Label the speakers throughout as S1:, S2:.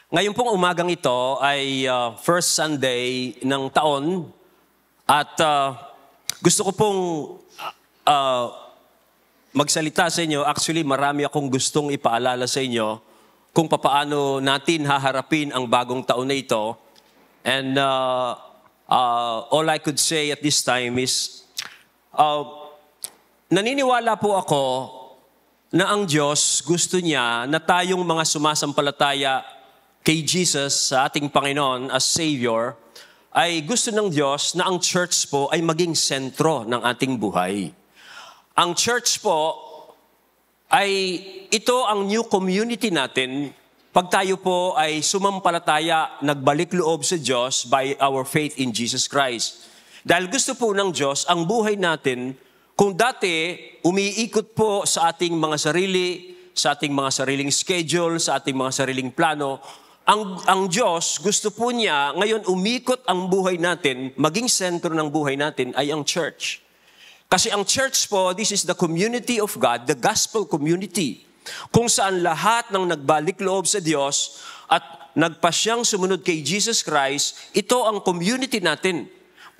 S1: Ngayon pong umagang ito ay first Sunday ng taon at gusto ko pong magsalita sa inyo. Actually, marami akong gustong ipaalala sa inyo kung papaano natin haharapin ang bagong taon na ito. And all I could say at this time is, naniniwala po ako na ang Diyos gusto niya na tayong mga sumasampalataya kay Jesus sa ating Panginoon as Savior, ay gusto ng Diyos na ang church po ay maging sentro ng ating buhay. Ang church po ay ito ang new community natin pag tayo po ay sumampalataya, nagbalik loob sa Diyos by our faith in Jesus Christ. Dahil gusto po ng Diyos ang buhay natin, kung dati umiikot po sa ating mga sarili, sa ating mga sariling schedule, sa ating mga sariling plano, ang Diyos, gusto po niya, ngayon umikot ang buhay natin, maging sentro ng buhay natin ay ang church. Kasi ang church po, this is the community of God, the gospel community, kung saan lahat ng nagbalik loob sa Diyos at nagpasyang sumunod kay Jesus Christ, ito ang community natin,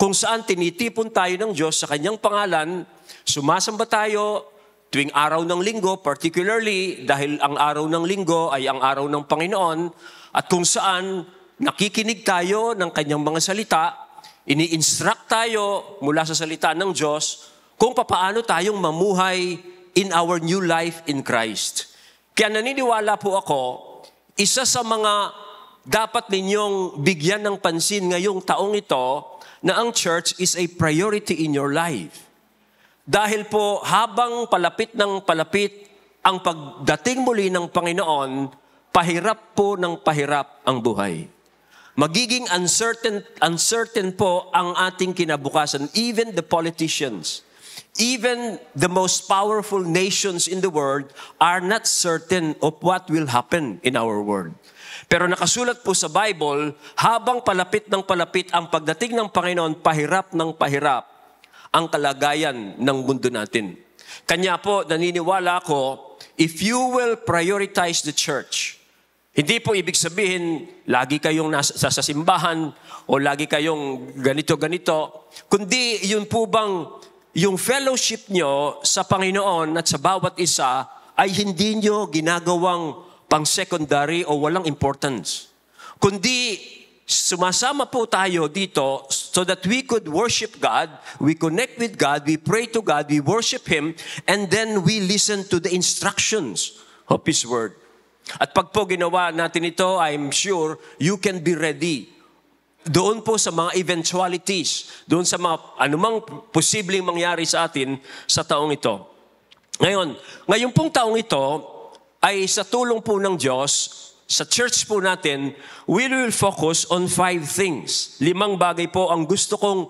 S1: kung saan tinitipon tayo ng Diyos sa kanyang pangalan, sumasamba tayo tuwing araw ng linggo, particularly dahil ang araw ng linggo ay ang araw ng Panginoon, at kung saan nakikinig tayo ng kanyang mga salita, ini-instruct tayo mula sa salita ng Diyos kung papaano tayong mamuhay in our new life in Christ. Kaya naniniwala po ako, isa sa mga dapat ninyong bigyan ng pansin ngayong taong ito, na ang church is a priority in your life. Dahil po habang palapit ng palapit ang pagdating muli ng Panginoon, pahirap po ng pahirap ang buhay. Magiging uncertain po ang ating kinabukasan. Even the politicians, even the most powerful nations in the world are not certain of what will happen in our world. Pero nakasulat po sa Bible, habang palapit ng palapit ang pagdating ng Panginoon, pahirap ng pahirap ang kalagayan ng mundo natin. Kanya po, naniniwala ako, if you will prioritize the church, hindi po ibig sabihin, lagi kayong nasa simbahan o lagi kayong ganito-ganito, kundi yun po bang yung fellowship nyo sa Panginoon at sa bawat isa ay hindi nyo ginagawang pang-secondary o walang importance. Kundi sumasama po tayo dito so that we could worship God, we connect with God, we pray to God, we worship Him, and then we listen to the instructions of His Word. At pag po ginawa natin ito, I'm sure you can be ready. Doon po sa mga eventualities, doon sa mga anumang posibleng mangyari sa atin sa taong ito. Ngayon pong taong ito ay sa tulong po ng Diyos, sa church po natin, we will focus on 5 things. 5 bagay po ang gusto kong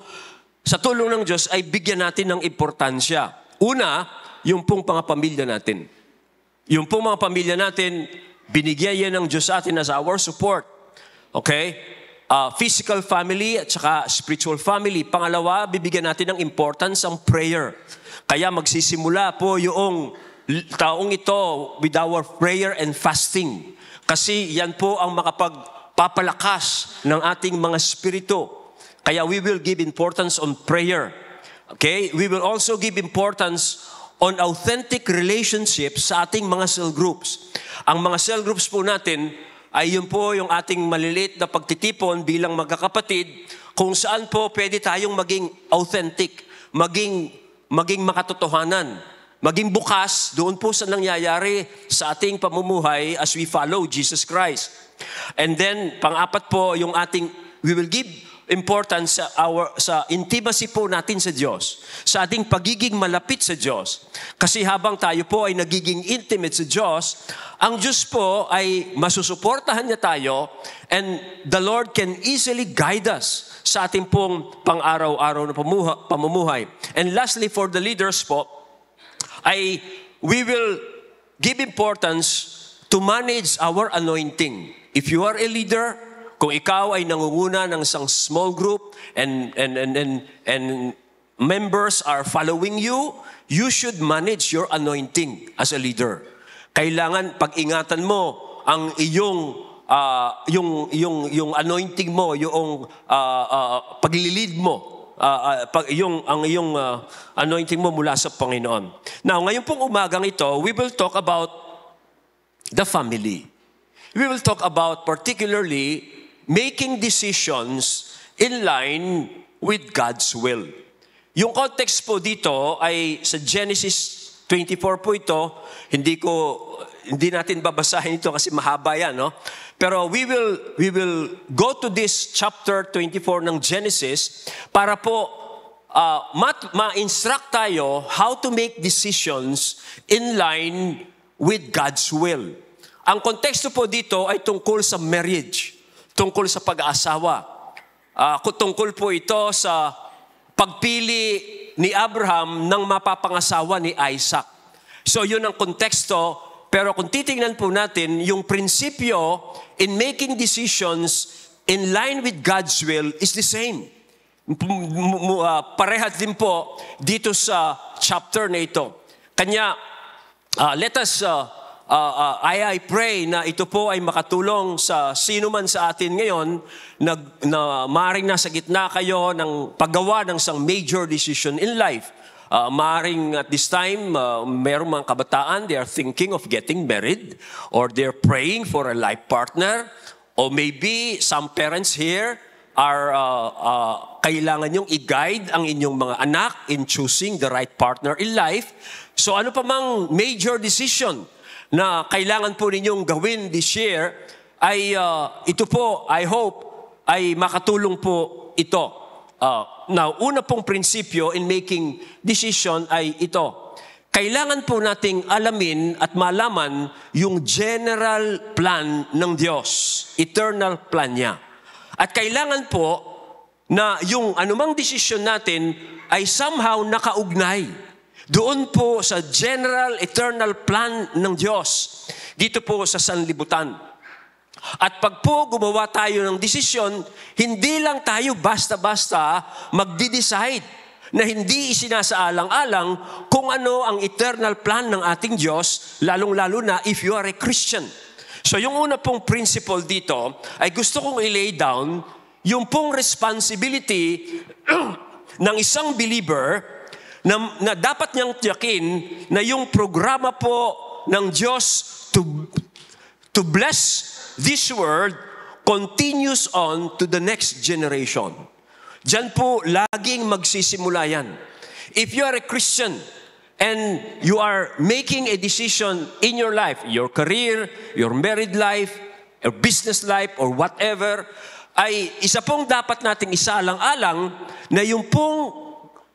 S1: sa tulong ng Diyos ay bigyan natin ng importansya. Una, yung pong mga pamilya natin. Yung pong mga pamilya natin, binigyan yan ng Diyos sa atin as our support. Okay? Physical family at saka spiritual family. Pangalawa, bibigyan natin ng importance ang prayer. Kaya magsisimula po yung taong ito with our prayer and fasting. Kasi yan po ang makapagpapalakas ng ating mga spirito. Kaya we will give importance on prayer. Okay? We will also give importance on authentic relationships sa ating mga cell groups. Ang mga cell groups po natin ay yun po yung ating maliliit na pagtitipon bilang magkakapatid kung saan po pwede tayong maging authentic, maging makatotohanan, maging bukas doon po sa nangyayari sa ating pamumuhay as we follow Jesus Christ. And then, pang-apat po, yung we will give importance sa intimacy po natin sa Diyos, sa ating pagiging malapit sa Diyos. Kasi habang tayo po ay nagiging intimate sa Diyos, ang Diyos po ay masusuportahan niya tayo, and the Lord can easily guide us sa ating pong pang-araw-araw na pamumuhay. And lastly, for the leaders po, we will give importance to manage our anointing. If you are a leader, kung ikaw ay nangunguna ng isang small group and members are following you, you should manage your anointing as a leader. Kailangan pag-ingatan mo ang iyong yung anointing mo, yung paglilid mo, ang iyong anointing mo mula sa Panginoon. Now, ngayon pong umagang ito, we will talk about the family. We will talk about particularly making decisions in line with God's will. Yung context po dito ay sa Genesis 24 po ito. Hindi natin babasahin ito kasi mahaba yan, no? Pero we will go to this chapter 24 ng Genesis para po ma-instruct tayo how to make decisions in line with God's will. Ang konteksto po dito ay tungkol sa marriage, tungkol sa pag-aasawa. Tungkol po ito sa pagpili ni Abraham ng mapapangasawa ni Isaac. So yun ang konteksto, pero kung titingnan po natin, yung prinsipyo in making decisions in line with God's will is the same. Parehas din po dito sa chapter na ito. Kanya, let us, I pray na ito po ay makatulong sa sino man sa atin ngayon na maaaring nasa gitna kayo ng paggawa ng isang major decision in life. Maaaring at this time, mayroong mga kabataan, they are thinking of getting married or they're praying for a life partner. Or maybe some parents here are kailangan yung i-guide ang inyong mga anak in choosing the right partner in life. So ano pa mang major decision na kailangan po ninyong gawin this year, ay ito po, I hope, ay makatulong po ito. Now, una pong prinsipyo in making decision ay ito. Kailangan po nating alamin at malaman yung general plan ng Diyos, eternal plan niya. At kailangan po na yung anumang desisyon natin ay somehow nakaugnay doon po sa general eternal plan ng Diyos, dito po sa sanlibutan. At pag po gumawa tayo ng desisyon, hindi lang tayo basta-basta magdi-decide na hindi isinasaalang-alang kung ano ang eternal plan ng ating Diyos, lalong-lalo na if you are a Christian. So yung una pong principle dito ay gusto kong i-lay down yung pong responsibility ng isang believer na dapat niyang tiyakin na yung programa po ng Diyos to bless this world continues on to the next generation. Diyan po laging magsisimula yan. If you are a Christian and you are making a decision in your life, your career, your married life, your business life, or whatever, ay isa pong dapat nating isaalang-alang na yung pong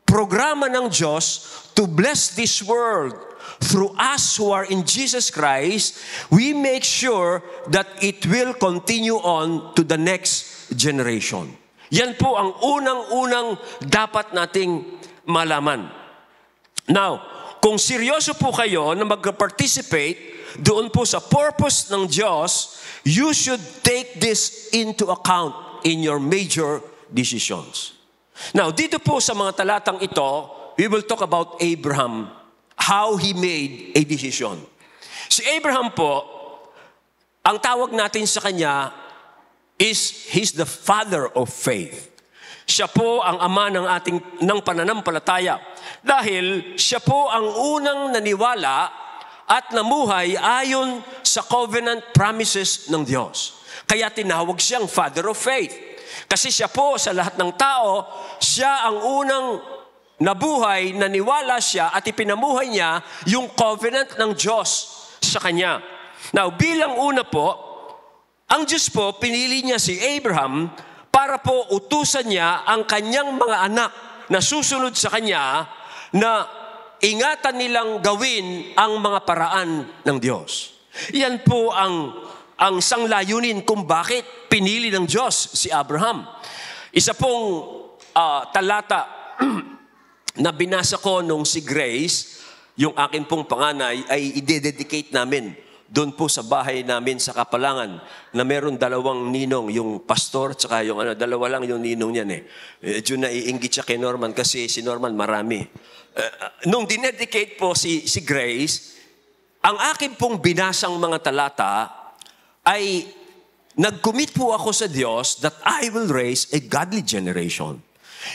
S1: programa ng Diyos to bless this world through us who are in Jesus Christ, we make sure that it will continue on to the next generation. Yan po ang unang-unang dapat nating malaman. Now, kung seryoso po kayo na mag-participate doon po sa purpose ng Diyos, you should take this into account in your major decisions. Now, dito po sa mga talatang ito, we will talk about Abraham, how he made a decision. Si Abraham po, ang tawag natin sa kanya is he's the father of faith. Siya po ang ama ng pananampalataya dahil siya po ang unang naniwala at namuhay ayon sa covenant promises ng Diyos. Kaya tinawag siyang father of faith. Kasi siya po sa lahat ng tao, siya ang unang nabuhay, naniwala siya at ipinamuhay niya yung covenant ng Diyos sa kanya. Now, bilang una po, ang Diyos po, pinili niya si Abraham para po utusan niya ang kanyang mga anak na susunod sa kanya na ingatan nilang gawin ang mga paraan ng Diyos. Yan po ang sanglayunin kung bakit pinili ng Diyos si Abraham. Isa pong talata na binasa ko nung si Grace, yung akin pong panganay, ay i-dedicate namin doon po sa bahay namin sa Kapalangan na meron dalawang ninong, yung pastor tsaka yung dalawa lang yung ninong niyan eh. Medyo naiinggit siya kay Norman kasi si Norman marami. Nung dinedicate po si Grace, ang akin pong binasang mga talata ay nag-commit po ako sa Diyos that I will raise a godly generation.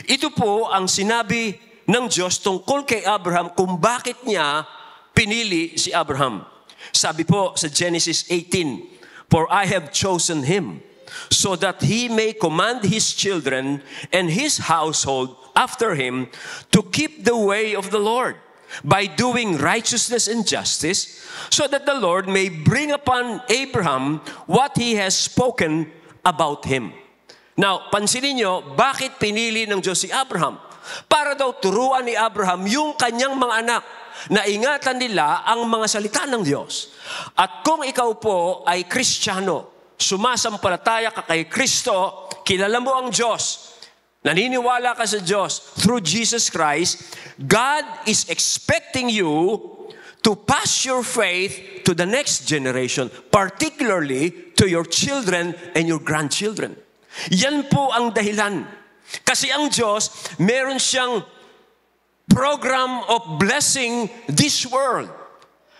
S1: Ito po ang sinabi ng Diyos tungkol kay Abraham kung bakit niya pinili si Abraham. Sabi po sa Genesis 18, "For I have chosen him, so that he may command his children and his household after him to keep the way of the Lord, by doing righteousness and justice, so that the Lord may bring upon Abraham what he has spoken about him." Now, pansinin nyo, bakit pinili ng Diyos si Abraham? Para daw turuan ni Abraham yung kanyang mga anak na ingatan nila ang mga salita ng Diyos. At kung ikaw po ay Kristiyano, sumasampalataya ka kay Kristo, kilala mo ang Diyos, naniniwala ka sa Diyos through Jesus Christ, God is expecting you to pass your faith to the next generation, particularly to your children and your grandchildren. Yan po ang dahilan. Kasi ang Diyos, meron siyang program of blessing this world.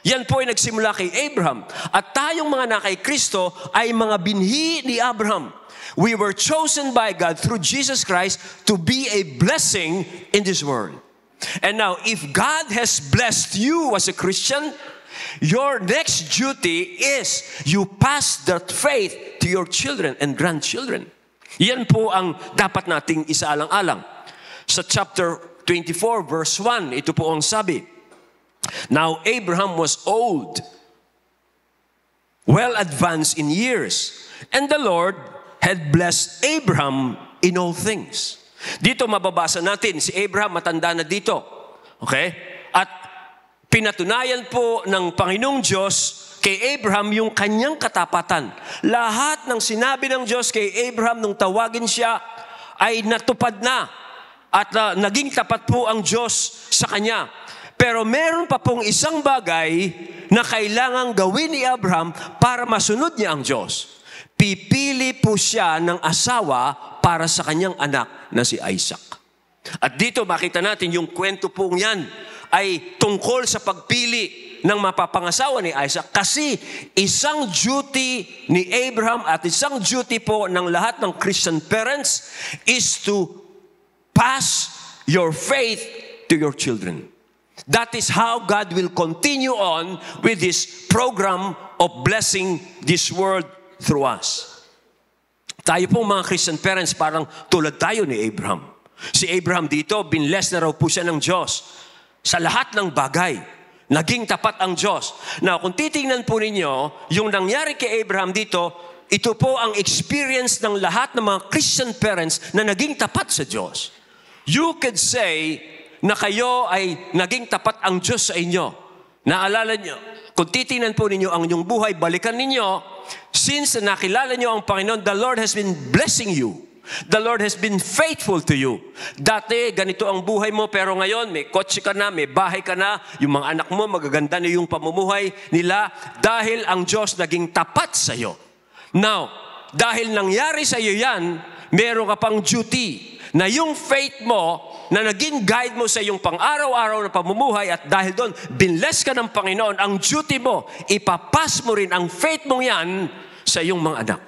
S1: Yan po ay nagsimula kay Abraham. At tayong mga anak kay Kristo ay mga binhi ni Abraham. We were chosen by God through Jesus Christ to be a blessing in this world. And now, if God has blessed you as a Christian, your next duty is you pass that faith to your children and grandchildren. Yan po ang dapat nating isaalang-alang. Sa chapter 24, verse 1, ito po ang sabi, "Now Abraham was old, well advanced in years, and the Lord had blessed Abraham in all things." Dito mababasa natin, si Abraham matanda na dito. Okay? At pinatunayan po ng Panginoong Diyos kay Abraham yung kanyang katapatan. Lahat ng sinabi ng Diyos kay Abraham nung tawagin siya ay natupad na. At naging tapat po ang Diyos sa kanya. Pero meron pa pong isang bagay na kailangang gawin ni Abraham para masunod niya ang Diyos. Pipili po siya ng asawa para sa kanyang anak na si Isaac. At dito makita natin yung kwento pong yan ay tungkol sa pagpili ng mapapangasawa ni Isaac. Kasi isang duty ni Abraham at isang duty po ng lahat ng Christian parents is to pass your faith to your children. That is how God will continue on with this program of blessing this world through us. Tayo pong mga Christian parents, parang tulad tayo ni Abraham. Si Abraham dito, binless na raw po siya ng Diyos sa lahat ng bagay. Naging tapat ang Diyos. Now, kung titingnan po ninyo, yung nangyari kay Abraham dito, ito po ang experience ng lahat ng mga Christian parents na naging tapat sa Diyos. You could say na kayo ay naging tapat ang Diyos sa inyo. Naalala nyo, kung titingnan po ninyo ang inyong buhay, balikan ninyo, since nakilala nyo ang Panginoon, the Lord has been blessing you. The Lord has been faithful to you. Dati, ganito ang buhay mo, pero ngayon, may kotse ka na, may bahay ka na, yung mga anak mo, magaganda na yung pamumuhay nila, dahil ang Diyos naging tapat sa iyo. Now, dahil nangyari sa iyo yan, meron ka pang duty, na yung faith mo, na naging guide mo sa iyong pang-araw-araw na pamumuhay, at dahil doon, binless ka ng Panginoon, ang duty mo, ipapas mo rin ang faith mo yan sa iyong mga anak.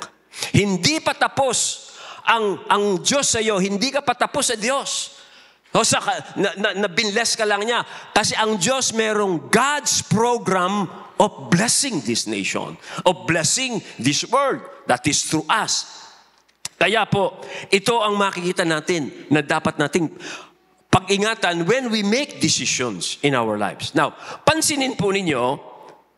S1: Hindi pa tapos ang Diyos sa iyo, hindi ka patapos sa Diyos. O na binless ka lang niya. Kasi ang Diyos merong God's program of blessing this nation, of blessing this world, that is through us. Kaya po, ito ang makikita natin na dapat nating pag-ingatan when we make decisions in our lives. Now, pansinin po ninyo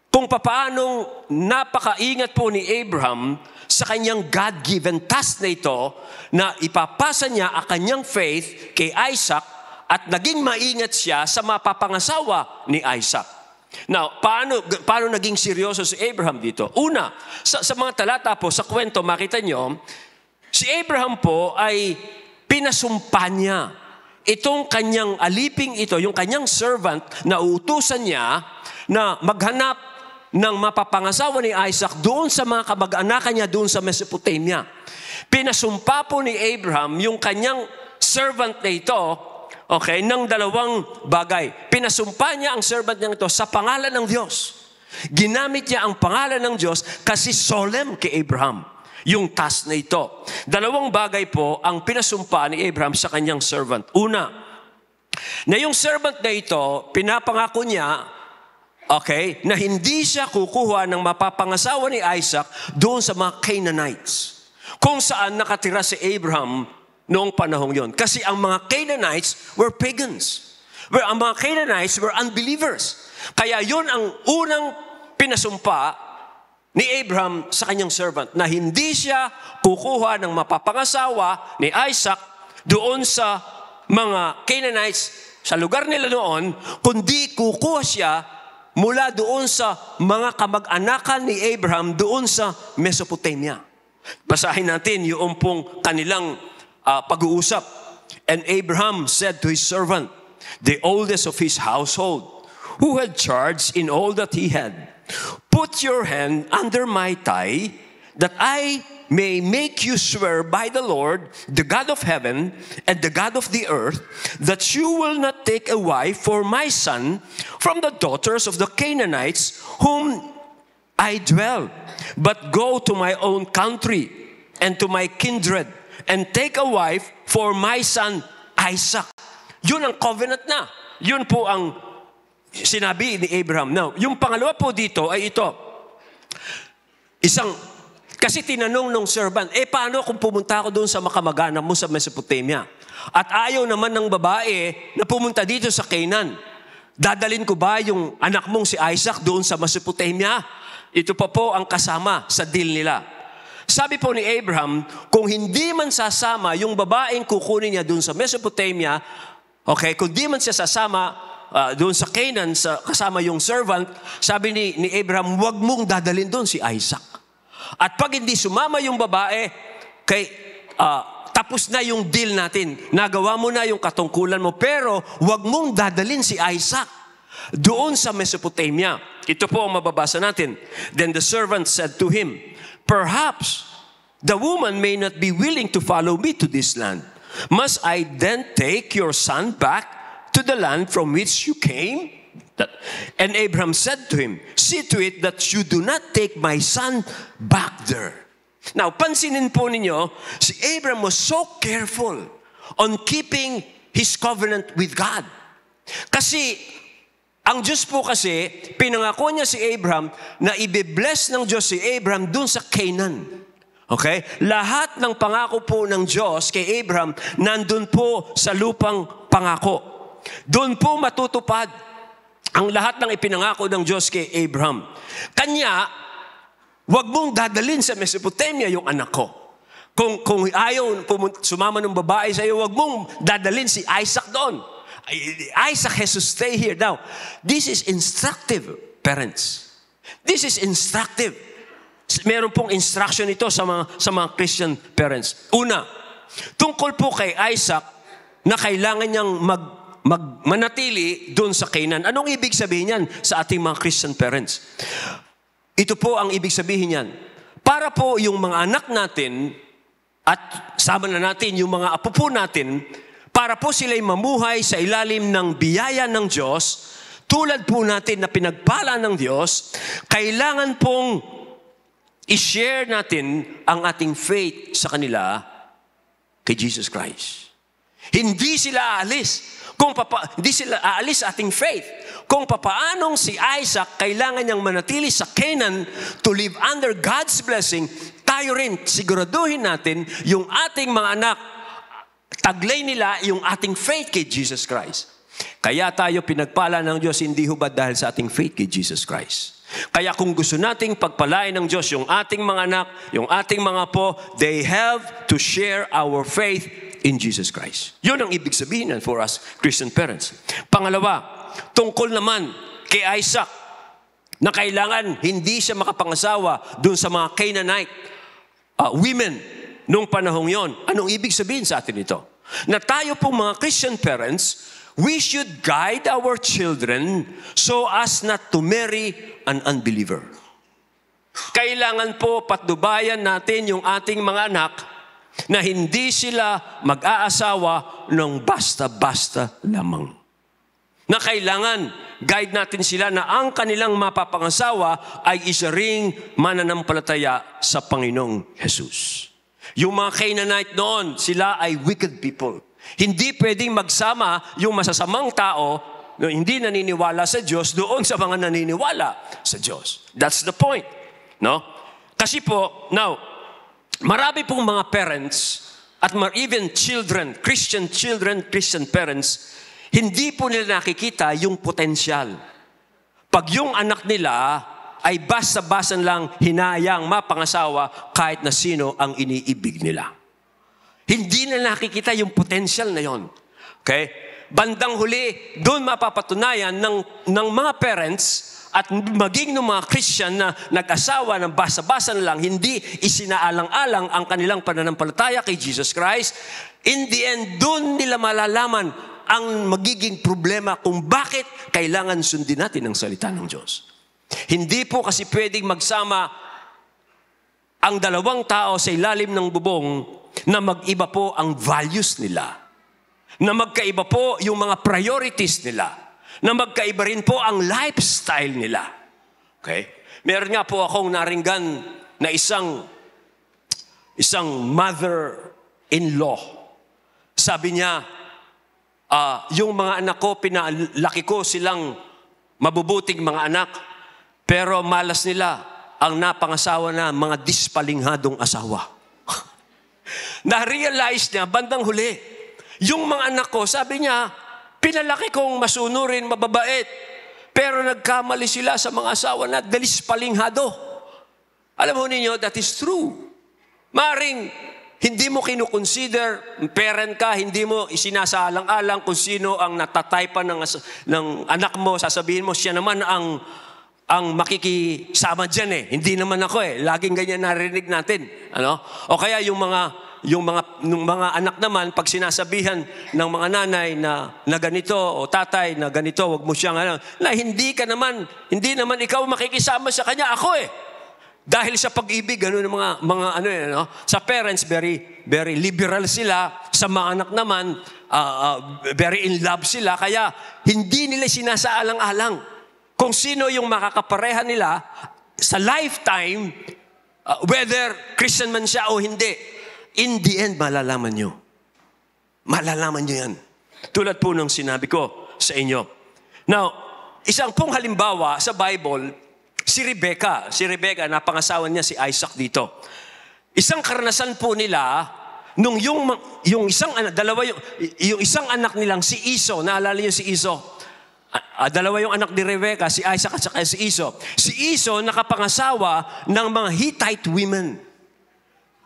S1: kung paano napakaingat po ni Abraham sa kanyang God-given task na ito na ipapasa niya ang kanyang faith kay Isaac at naging maingat siya sa mapapangasawa ni Isaac. Now, paano naging seryoso si Abraham dito? Una, sa mga talata po, sa kwento, makita nyo, si Abraham po ay pinasumpa niya. Itong kanyang aliping ito, yung kanyang servant na uutusan niya na maghanap ng mapapangasawa ni Isaac doon sa mga kamag-anakan niya doon sa Mesopotamia. Pinasumpa po ni Abraham yung kanyang servant na ito, okay, ng dalawang bagay. Pinasumpa niya ang servant niya ito sa pangalan ng Diyos. Ginamit niya ang pangalan ng Diyos kasi solemn kay Abraham. yung task na ito. Dalawang bagay po ang pinasumpa ni Abraham sa kanyang servant. Una, na yung servant na ito, pinapangako niya, okay, na hindi siya kukuha ng mapapangasawa ni Isaac doon sa mga Canaanites, kung saan nakatira si Abraham noong panahong yon. Kasi ang mga Canaanites were pagans. Ang mga Canaanites were unbelievers. Kaya yun ang unang pinasumpa ni Abraham sa kanyang servant, na hindi siya kukuha ng mapapangasawa ni Isaac doon sa mga Canaanites sa lugar nila noon, kundi kukuha siya mula doon sa mga kamag-anakan ni Abraham doon sa Mesopotamia. Basahin natin yung pong kanilang pag-uusap. And Abraham said to his servant, the oldest of his household, who had charge in all that he had, put your hand under my thigh, that I may make you swear by the Lord, the God of heaven and the God of the earth, that you will not take a wife for my son from the daughters of the Canaanites whom I dwell, but go to my own country and to my kindred, and take a wife for my son Isaac. Yun ang covenant na. Yun po ang sinabi ni Abraham. Now, yung pangalawa po dito ay ito. Kasi tinanong ng servant, paano kung pumunta ako doon sa makamag-anak mo sa Mesopotamia? At ayaw naman ng babae na pumunta dito sa Canaan. Dadalin ko ba yung anak mong si Isaac doon sa Mesopotamia? Ito pa po ang kasama sa deal nila. Sabi po ni Abraham, kung hindi man sasama yung babaeng kukunin niya doon sa Mesopotamia, okay, kung di man siya sasama doon sa Canaan, kasama yung servant, sabi ni Abraham, wag mong dadalin doon si Isaac. At pag hindi sumama yung babae, tapos na yung deal natin. Nagawa mo na yung katungkulan mo, pero wag mong dadalin si Isaac doon sa Mesopotamia. Ito po ang mababasa natin. Then the servant said to him, perhaps the woman may not be willing to follow me to this land. Must I then take your son back to the land from which you came? And Abraham said to him, see to it that you do not take my son back there. Now, pansinin po ninyo, si Abraham was so careful on keeping his covenant with God. Kasi, ang Diyos po kasi, pinangako niya si Abraham na ibe-bless ng Diyos si Abraham dun sa Canaan. Okay? Lahat ng pangako po ng Diyos kay Abraham, nandun po sa lupang pangako. Doon po matutupad ang lahat ng ipinangako ng Diyos kay Abraham. Kanya, wag mong dadalin sa Mesopotamia yung anak ko. Kung ayaw sumama ng babae sa iyo, wag mong dadalin si Isaac doon. Isaac has to stay here. Now, this is instructive, parents. This is instructive. Meron pong instruction ito sa mga Christian parents. Una, tungkol po kay Isaac na kailangan niyang manatili doon sa Canaan. Anong ibig sabihin yan sa ating mga Christian parents? Ito po ang ibig sabihin yan. Para po yung mga anak natin at sama na natin yung mga apo po natin, para po sila'y mamuhay sa ilalim ng biyaya ng Diyos, tulad po natin na pinagpala ng Diyos, kailangan pong i-share natin ang ating faith sa kanila kay Jesus Christ. Hindi sila aalis. Hindi sila aalis sa ating faith. Kung papaanong si Isaac kailangan niyang manatili sa Canaan to live under God's blessing, tayo rin siguraduhin natin yung ating mga anak, taglay nila yung ating faith kay Jesus Christ. Kaya tayo pinagpala ng Diyos, hindi hubad dahil sa ating faith kay Jesus Christ. Kaya kung gusto nating pagpalain ng Diyos yung ating mga anak, yung ating mga apo, they have to share our faith in Jesus Christ. Yun ang ibig sabihin for us Christian parents. Pangalawa, tungkol naman kay Isaac, na kailangan hindi siya makapangasawa dun sa mga Canaanite women nung panahong yon. Anong ibig sabihin sa atin ito? Na tayo pong mga Christian parents, we should guide our children so as not to marry an unbeliever. Kailangan po patnubayan natin yung ating mga anak na hindi sila mag-aasawa ng basta-basta lamang. na kailangan guide natin sila na ang kanilang mapapangasawa ay isa ring mananampalataya sa Panginoong Jesus. Yung mga Canaanite noon, sila ay wicked people. Hindi pwedeng magsama yung masasamang tao na hindi naniniwala sa Diyos doon sa mga naniniwala sa Diyos. That's the point. No? Kasi po, now, marami pong mga parents at even children, Christian parents, hindi po nila nakikita yung potensyal. Pag yung anak nila ay basta-basta lang hinayang mapangasawa kahit na sino ang iniibig nila. Hindi nila nakikita yung potensyal na yon. Okay? Bandang huli, doon mapapatunayan ng mga parents at maging ng mga Christian na nag-asawa ng basa-basa na lang, hindi isinaalang-alang ang kanilang pananampalataya kay Jesus Christ. In the end, doon nila malalaman ang magiging problema kung bakit kailangan sundin natin ang salita ng Diyos. Hindi po kasi pwedeng magsama ang dalawang tao sa ilalim ng bubong na mag-iba po ang values nila, na magkaiba po yung mga priorities nila, na magkaiba rin po ang lifestyle nila. Okay? Meron nga po akong naringgan na isang mother-in-law. Sabi niya, yung mga anak ko, pinalaki ko silang mabubuting mga anak, pero malas nila ang napangasawa na mga dispalinghadong asawa. Na-realize niya, bandang huli, yung mga anak ko, sabi niya, pinalaki kong masunurin, mababait, pero nagkamali sila sa mga asawa na dispalinghado. Alam mo ninyo, that is true. Maring, hindi mo kinukonsider, parent ka, hindi mo isinasaalang-alang kung sino ang natataypan ng anak mo, sasabihin mo, siya naman ang makikisama dyan eh. Hindi naman ako eh. Laging ganyan narinig natin. Ano? O kaya yung mga anak naman, pag sinasabihan ng mga nanay na ganito, o tatay na ganito, wag mo siyang na hindi naman ikaw makikisama sa kanya, ako eh. Dahil sa pag-ibig, gano'n mga sa parents, very liberal sila. Sa mga anak naman, very in love sila. Kaya hindi nila sinasaalang-alang kung sino yung makakapareha nila sa lifetime, whether Christian man siya o hindi. In the end, malalaman nyo. Malalaman nyo yan. Tulad po ng sinabi ko sa inyo. Now, isang pong halimbawa sa Bible, si Rebecca, napangasawa niya si Isaac dito. Isang karanasan po nila, nung yung isang anak nilang si Esau, naalala niyo si Esau? Dalawa yung anak ni Rebecca, si Isaac at saka si Esau. Si Esau nakapangasawa ng mga Hittite women.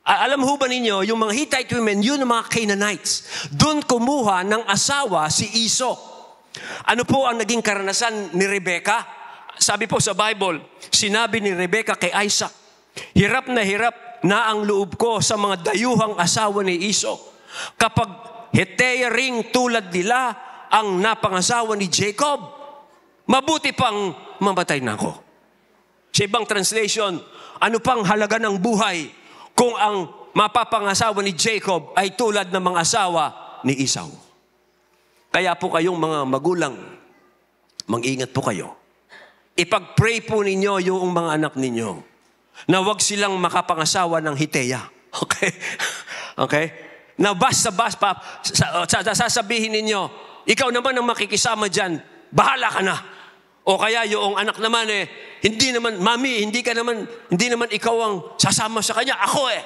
S1: Alam ho ba ninyo, yung mga Hittite women, yun ang mga Canaanites. Doon kumuha ng asawa si Esau. Ano po ang naging karanasan ni Rebecca? Sabi po sa Bible, sinabi ni Rebecca kay Isaac, hirap na ang loob ko sa mga dayuhang asawa ni Esau. Kapag Hittite ring tulad nila ang napangasawa ni Jacob, mabuti pang mamatay na ako. Sa ibang translation, ano pang halaga ng buhay kung ang mapapangasawa ni Jacob ay tulad ng mga asawa ni Esau? Kaya po kayong mga magulang, mag-ingat po kayo. Ipag-pray po ninyo yung mga anak ninyo na wag silang makapangasawa ng Hittite. Okay? Okay? Na basta-basta, sasabihin ninyo, ikaw naman ang makikisama dyan, bahala ka na. O kaya yung anak naman hindi naman, mami, hindi naman ikaw ang sasama sa kanya, ako eh.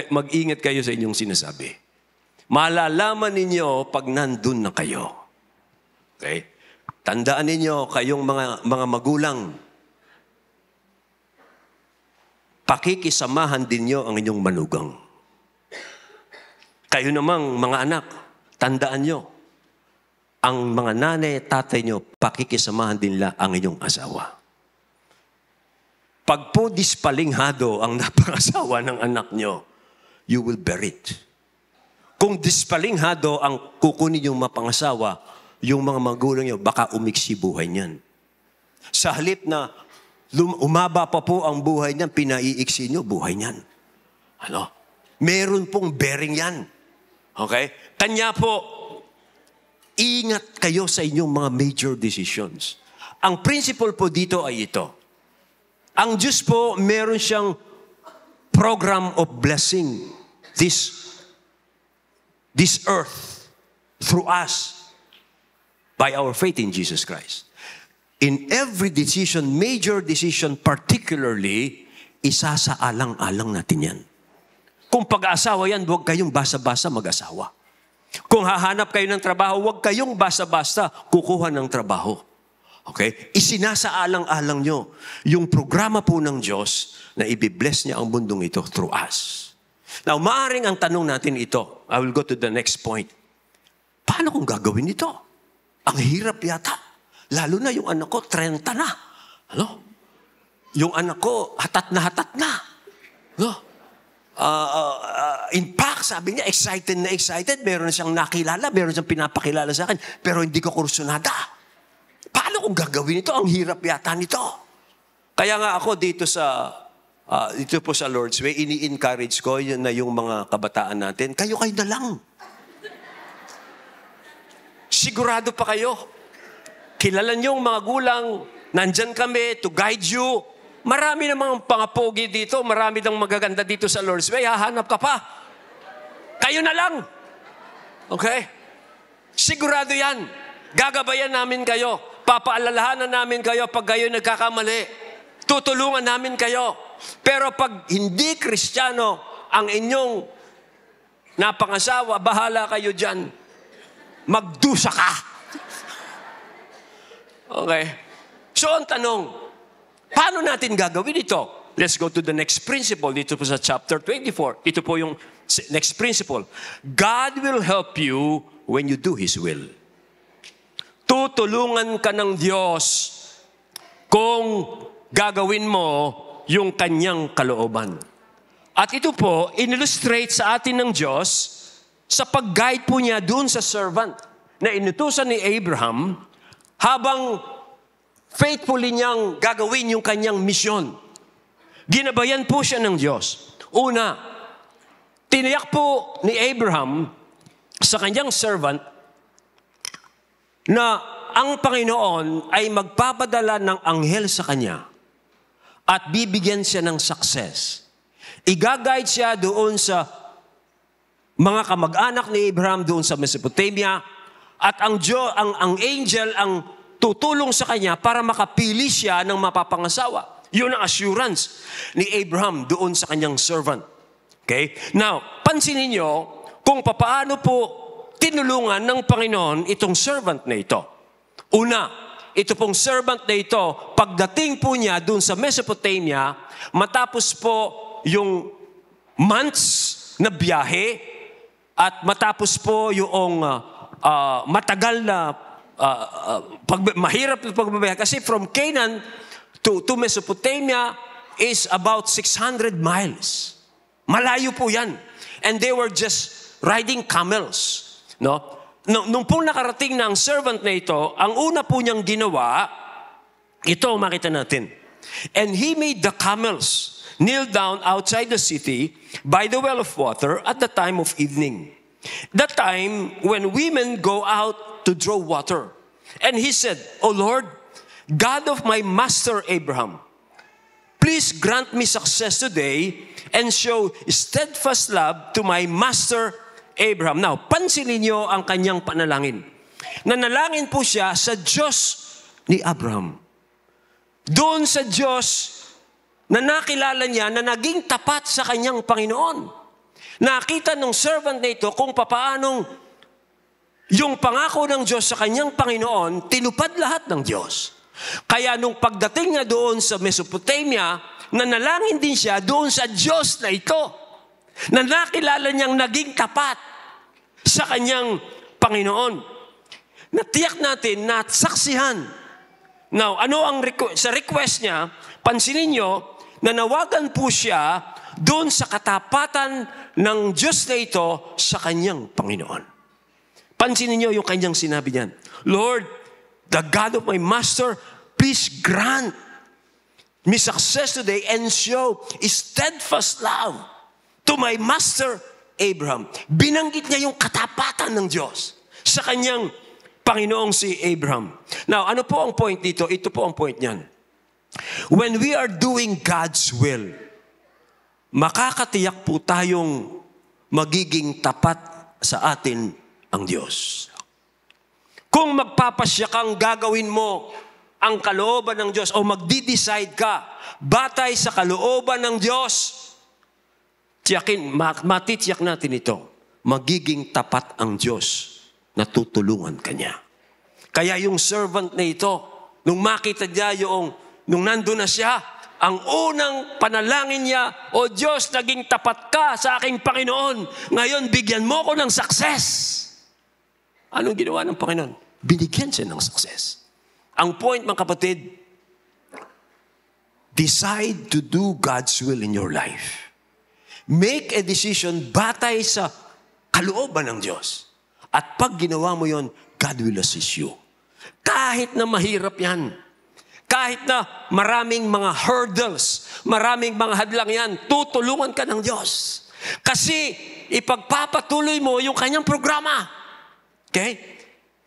S1: Mag-ingat kayo sa inyong sinasabi. Malalaman ninyo pag nandun na kayo. Okay? Tandaan ninyo, kayong mga magulang, pakikisamahan din nyo ang inyong manugang. Kayo namang mga anak, tandaan nyo, ang mga nanay at tatay nyo, pakikisamahan din nila ang inyong asawa. Pag po dispalinghado ang napangasawa ng anak nyo, you will bear it. Kung dispalinghado ang kukunin yung mapangasawa, yung mga magulang nyo, baka umiksi buhay niyan. Sa halip na umaba pa po ang buhay niyan, pinaiiksi nyo buhay niyan. Ano? Meron pong bearing yan. Okay? Kanya po, Ingat kayo sa inyong mga major decisions. Ang principle po dito ay ito. Ang Diyos po, meron siyang program of blessing this earth through us by our faith in Jesus Christ. In every decision, major decision particularly, isasaalang-alang natin yan. Kung pag-aasawa yan, huwag kayong basa-basa mag-asawa. Kung hahanap kayo ng trabaho, huwag kayong basa-basta kukuha ng trabaho. Okay? Isinasaalang-alang nyo yung programa po ng Diyos na ibibless niya ang mundong ito through us. Now, maaring ang tanong natin ito. I will go to the next point. Paano kung gagawin ito? Ang hirap yata. Lalo na yung anak ko, 30 na. Ano? Yung anak ko, hatat na. No? In fact, sabi niya, excited na excited. Meron na siyang nakilala, meron siyang pinapakilala sa akin, pero hindi ko kursunada. Paano kung gagawin ito? Ang hirap yata nito. Kaya nga ako dito po sa Lord's Way, ini-encourage ko yun na yung mga kabataan natin, kayo na lang. Sigurado pa kayo. Kilala niyong mga gulang, nandyan kami to guide you. Marami namang pangapogi dito, marami nang magaganda dito sa Lord's Way, hahanap ka pa. Kayo na lang. Okay? Sigurado yan. Gagabayan namin kayo. Papaalalahanan namin kayo pag kayo nagkakamali. Tutulungan namin kayo. Pero pag hindi Kristiyano ang inyong napangasawa, bahala kayo dyan. Magdusa ka. Okay? So ang tanong, paano natin gagawin ito? Let's go to the next principle dito po sa chapter 24. Ito po yung next principle. God will help you when you do His will. Tutulungan ka ng Diyos kung gagawin mo yung kanyang kalooban. At ito po, in-illustrate sa atin ng Diyos sa pag-guide po niya doon sa servant na inutusan ni Abraham habang faithfully niyang gagawin yung kanyang misyon. Ginabayan po siya ng Diyos. Una, tiniyak po ni Abraham sa kanyang servant na ang Panginoon ay magpapadala ng anghel sa kanya at bibigyan siya ng success. Iga-guide siya doon sa mga kamag-anak ni Abraham doon sa Mesopotamia at ang angel ang tutulong sa kanya para makapili siya ng mapapangasawa. Yun ang assurance ni Abraham doon sa kanyang servant. Okay? Now, pansinin niyo kung papaano po tinulungan ng Panginoon itong servant na ito. Una, ito pong servant na ito, pagdating po niya doon sa Mesopotamia, matapos po yung months na biyahe at matapos po yung matagal na mahirap na pagbabiyahe. Kasi from Canaan to Mesopotamia is about 600 miles. Malayo po yan. And they were just riding camels. No? Nung po nakarating na ang servant na ito, ang una po niyang ginawa, ito makita natin. And he made the camels kneel down outside the city by the well of water at the time of evening. The time when women go out to draw water. And he said, O Lord, God of my master Abraham, please grant me success today and show steadfast love to my master Abraham. Now, pansinin niyo ang kanyang panalangin. Nanalangin po siya sa Diyos ni Abraham. Doon sa Diyos na nakilala niya na naging tapat sa kanyang Panginoon. Nakita ng servant na ito kung papaanong yung pangako ng Diyos sa kanyang Panginoon, tinupad lahat ng Diyos. Kaya nung pagdating niya doon sa Mesopotamia, nanalangin din siya doon sa Diyos na ito, na nakilala niyang naging tapat sa kanyang Panginoon. Natiyak natin na saksihan. Now, ano ang sa request niya, pansinin niyo, nanawagan po siya doon sa katapatan ng Diyos na ito sa kanyang Panginoon. Pansinin niyo yung kanyang sinabi niyan. Lord, the God of my master, please grant me success today and show steadfast love to my master Abraham. Binanggit niya yung katapatan ng Diyos sa kanyang Panginoong si Abraham. Now, ano po ang point dito? Ito po ang point niyan. When we are doing God's will, makakatiyak po tayong magiging tapat sa atin ang Diyos. Kung magpapasya kang gagawin mo ang kalooban ng Diyos o magdi-decide ka batay sa kalooban ng Diyos, matitiyak natin ito, magiging tapat ang Diyos na tutulungan ka niya. Kaya yung servant na ito, nung makita niya nung nandun na siya, ang unang panalangin niya, O Diyos, naging tapat ka sa aking Panginoon. Ngayon, bigyan mo ko ng success. Anong ginawa ng Panginoon? Binigyan siya ng success. Ang point, mga kapatid, decide to do God's will in your life. Make a decision batay sa kalooban ng Diyos. At pag ginawa mo yon, God will assist you. Kahit na mahirap yan, kahit na maraming mga hurdles, maraming mga hadlang yan, tutulungan ka ng Diyos. Kasi ipagpapatuloy mo yung kanyang programa. Okay?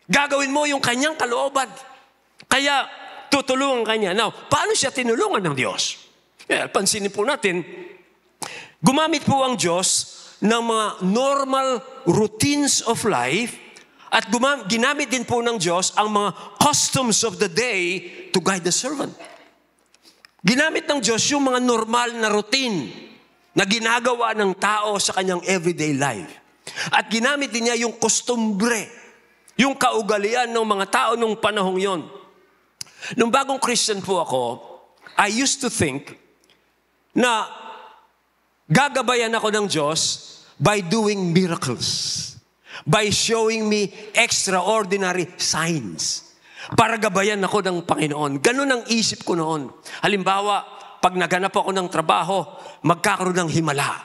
S1: Gagawin mo yung kanyang kalooban. Kaya tutulungan ka niya. Now, paano siya tinulungan ng Diyos? Pansinin po natin, gumamit po ang Diyos ng mga normal routines of life at ginamit din po ng Diyos ang mga customs of the day to guide the servant. Ginamit ng Diyos yung mga normal na routine na ginagawa ng tao sa kanyang everyday life. At ginamit din niya yung kostumbre, yung kaugalian ng mga tao nung panahong yon. Nung bagong Christian po ako, I used to think na gagabayan ako ng Diyos by doing miracles. By showing me extraordinary signs. Para gabayan ako ng Panginoon. Ganun ang isip ko noon. Halimbawa, pag naganap ako ng trabaho, magkakaroon ng himala.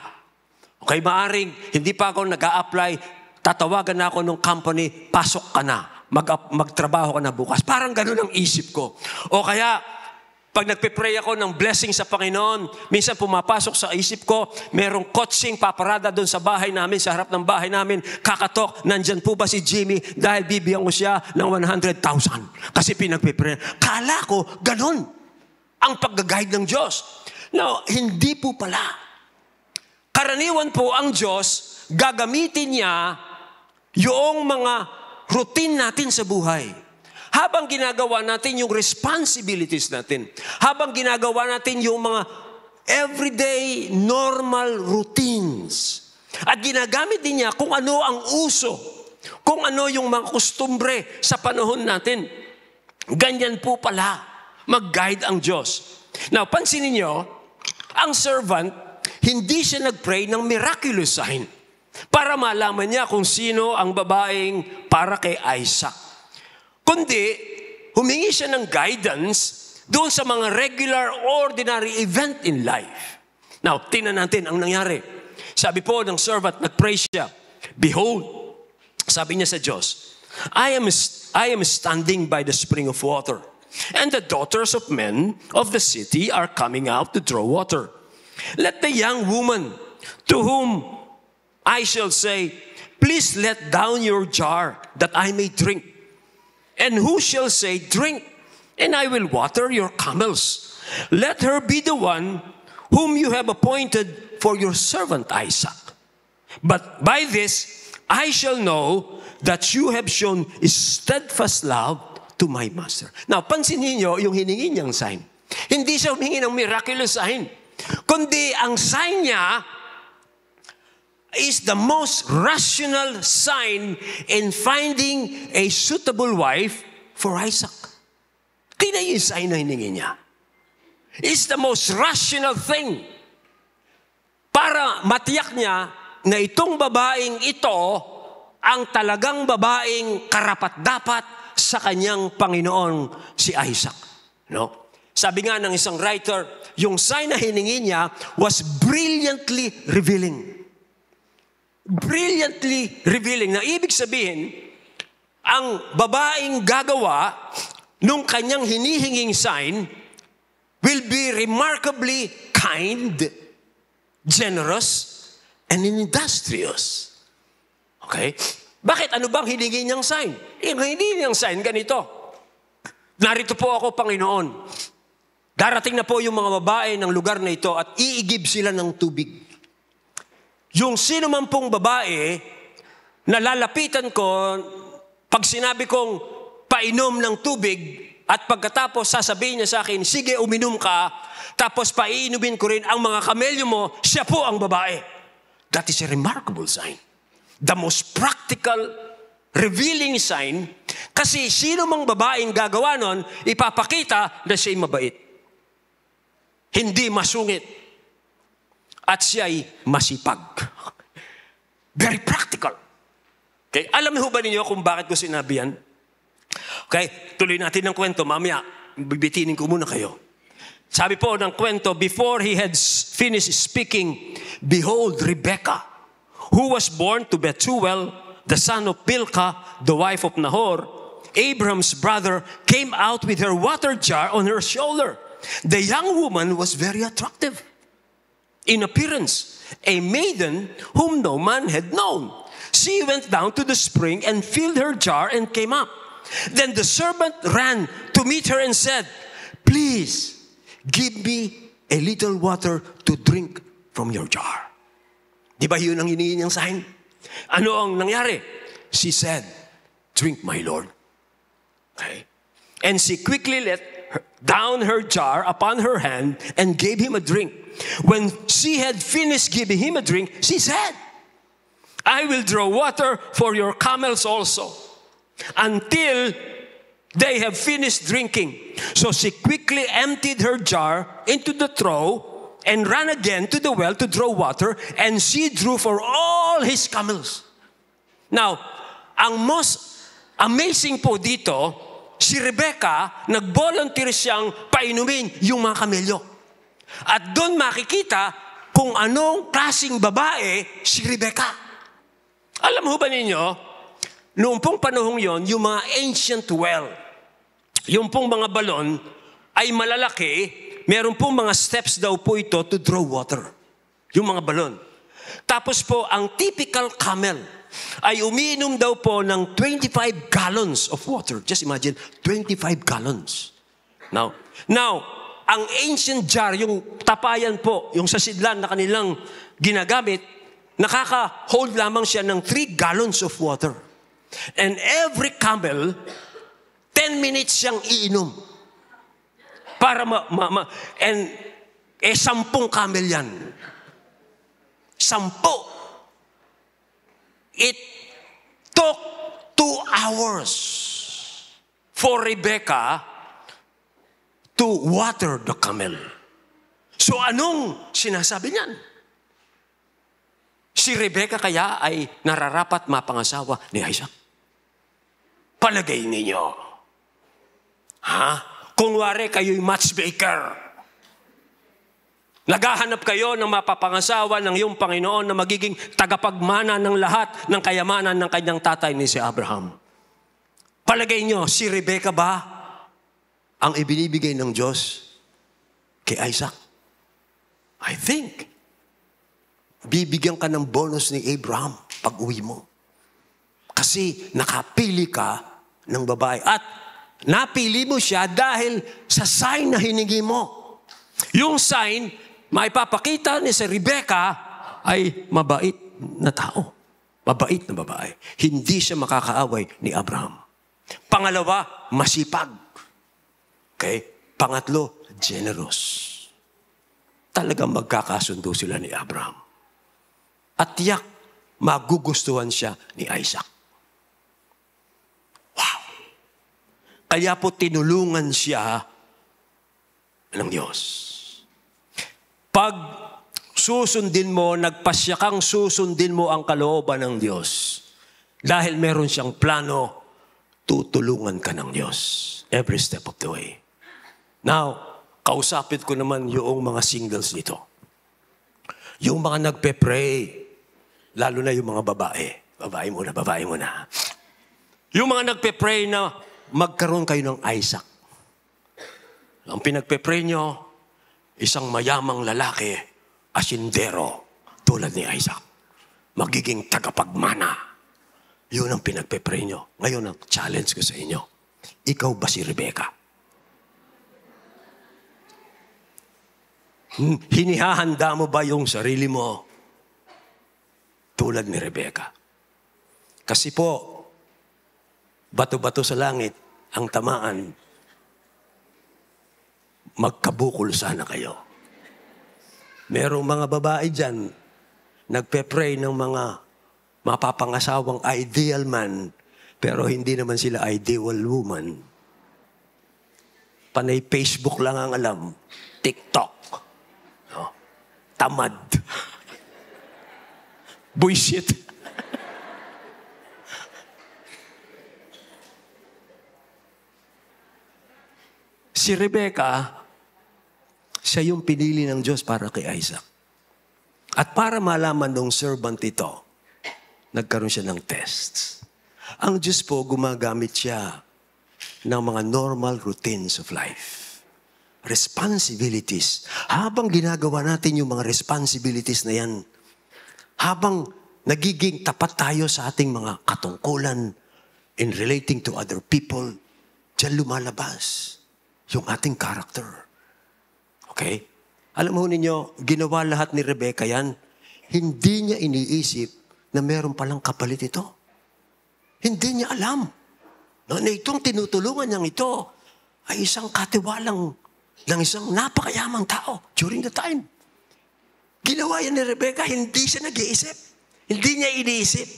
S1: Okay, maaring, hindi pa ako nag-a-apply, tatawagan na ako ng company, pasok ka na. Magtrabaho ka na bukas. Parang ganun ang isip ko. O kaya, pag nagpe-pray ako ng blessing sa Panginoon, minsan pumapasok sa isip ko, merong coaching paparada doon sa bahay namin, sa harap ng bahay namin, kakatok, nandyan po ba si Jimmy dahil bibigyan ko siya ng 100,000 kasi pinagpe-pray. Kala ko, ganun ang pag-guide ng Diyos. No, hindi po pala. Karaniwan po ang Diyos, gagamitin niya yung mga routine natin sa buhay. Habang ginagawa natin yung responsibilities natin, habang ginagawa natin yung mga everyday normal routines, at ginagamit din niya kung ano ang uso, kung ano yung mga kustumbre sa panahon natin. Ganyan po pala mag-guide ang Diyos. Now, pansinin niyo, ang servant, hindi siya nag-pray ng miraculous sign para malaman niya kung sino ang babaeng para kay Isaac. Kundi, humingi siya ng guidance doon sa mga regular, ordinary event in life. Now, tingnan natin ang nangyari. Sabi po ng servant, nag-pray siya. Behold, sabi niya sa Diyos, I am standing by the spring of water, and the daughters of men of the city are coming out to draw water. Let the young woman to whom I shall say, please let down your jar that I may drink. And who shall say, drink, and I will water your camels. Let her be the one whom you have appointed for your servant Isaac. But by this, I shall know that you have shown steadfast love to my master. Now, pansinin niyo yung hiningi niyang sign. Hindi siya humingi ng miraculous sign. Kundi ang sign niya is the most rational sign in finding a suitable wife for Isaac. Tingnan yung sign na hiningi niya. It's the most rational thing para matiyak niya na itong babaeng ito ang talagang babaeng karapat-dapat sa kanyang Panginoon, si Isaac. No? Sabi nga ng isang writer, yung sign na hiningi niya was brilliantly revealing. Brilliantly revealing. Na ibig sabihin, ang babaeng gagawa nung kanyang hinihinging sign will be remarkably kind, generous, and industrious. Okay? Bakit? Ano bang hiningi niyang sign? Ang hiningi niyang sign, ganito. Narito po ako, Panginoon. Darating na po yung mga babae ng lugar na ito at iigib sila ng tubig. Yung sino man pong babae na lalapitan ko, pag sinabi kong painom ng tubig at pagkatapos sasabihin niya sa akin, sige uminom ka, tapos paiinumin ko rin ang mga kamelyo mo, siya po ang babae. That is a remarkable sign. The most practical, revealing sign, kasi sino mang babaeng gagawa nun, ipapakita na siya'y mabait. Hindi masungit. At siya'y masipag. Very practical. Okay? Alam mo ba ninyo kung bakit ko sinabi yan? Okay? Tuloy natin ng kwento. Mamaya, bibitinin ko muna kayo. Sabi po ng kwento, before he had finished speaking, behold, Rebekah, who was born to Bethuel, the son of Bilhah, the wife of Nahor, Abraham's brother, came out with her water jar on her shoulder. The young woman was very attractive in appearance, a maiden whom no man had known. She went down to the spring and filled her jar and came up. Then the servant ran to meet her and said, please, give me a little water to drink from your jar. Di ba yun ang hinihingi niyang sign? Ano ang nangyari? She said, drink, my Lord. Okay. And she quickly let down her jar upon her hand and gave him a drink. When she had finished giving him a drink, she said, I will draw water for your camels also, until they have finished drinking. So she quickly emptied her jar into the trough and ran again to the well to draw water, and she drew for all his camels. Now, ang most amazing po dito, si Rebekah, nag-volunteer siyang painumin yung mga kamelyo. At doon makikita kung anong klaseng babae si Rebekah. Alam mo ba ninyo, noong pong panahong yon, yung mga ancient well, yung pong mga balon ay malalaki, meron pong mga steps daw po ito to draw water. Yung mga balon. Tapos po, ang typical camel ay umiinom daw po ng 25 gallons of water. Just imagine, 25 gallons. Now, ang ancient jar, yung tapayan po, yung sa sidlan na kanilang ginagamit, nakaka-hold lamang siya ng 3 gallons of water. And every camel, 10 minutes siyang iinom. Para and 10 camel yan. 10. It took 2 hours for Rebekah to water the camel. So anong sinasabi niyan? Si Rebekah kaya ay nararapat mapangasawa ni Isaac. Palagay ninyo. Ha? Kung wari kayo'y matchmaker. Naghahanap kayo ng mapapangasawa ng iyong Panginoon na magiging tagapagmana ng lahat ng kayamanan ng kanyang tatay ni si Abraham. Palagay nyo, si Rebekah ba ang ibinibigay ng Diyos kay Isaac? I think bibigyan ka ng bonus ni Abraham pag uwi mo. Kasi nakapili ka ng babae. At napili mo siya dahil sa sign na hiningi mo. Yung sign, maipapakita ni si Rebekah ay mabait na tao. Mabait na babae. Hindi siya makakaaway ni Abraham. Pangalawa, masipag. Okay? Pangatlo, generous. Talagang magkakasundo sila ni Abraham. At tiyak, magugustuhan siya ni Isaac. Wow! Kaya po tinulungan siya ng Diyos. Pag susundin mo, nagpasya kang susundin mo ang kalooban ng Diyos. Dahil meron siyang plano, tutulungan ka ng Diyos. Every step of the way. Now, kausapin ko naman yung mga singles dito. Yung mga nagpe-pray, lalo na yung mga babae. Babae muna. Yung mga nagpe-pray na magkaroon kayo ng Isaac. Ang pinagpe-pray nyo, isang mayamang lalaki, asindero, tulad ni Isaac. Magiging tagapagmana Yun ang pinagpe-pray nyo. Ngayon ang challenge ko sa inyo. Ikaw ba si Rebecca? Hinihahanda mo ba yung sarili mo tulad ni Rebecca? Kasi po, bato-bato sa langit ang tamaan, magkabukol sana kayo. Merong mga babae dyan, nagpe-pray ng mga mapapangasawang ideal man, pero hindi naman sila ideal woman. Panay Facebook lang ang alam, TikTok, no? Tamad, bullshit. Si Rebecca, siya yung pinili ng Diyos para kay Isaac. At para malaman ng servant ito, nagkaroon siya ng tests. Ang Diyos po, gumagamit siya ng mga normal routines of life. Responsibilities. Habang ginagawa natin yung mga responsibilities na yan, habang nagiging tapat tayo sa ating mga katungkulan in relating to other people, diyan lumalabas yung ating character. Okay? Alam mo ninyo, ginawa lahat ni Rebecca yan, hindi niya iniisip na meron palang kapalit ito. Hindi niya alam na itong tinutulungan niyang ito ay isang katiwalang ng isang napakayamang tao during the time. Ginawa yan ni Rebecca, hindi siya nag-iisip. Hindi niya iniisip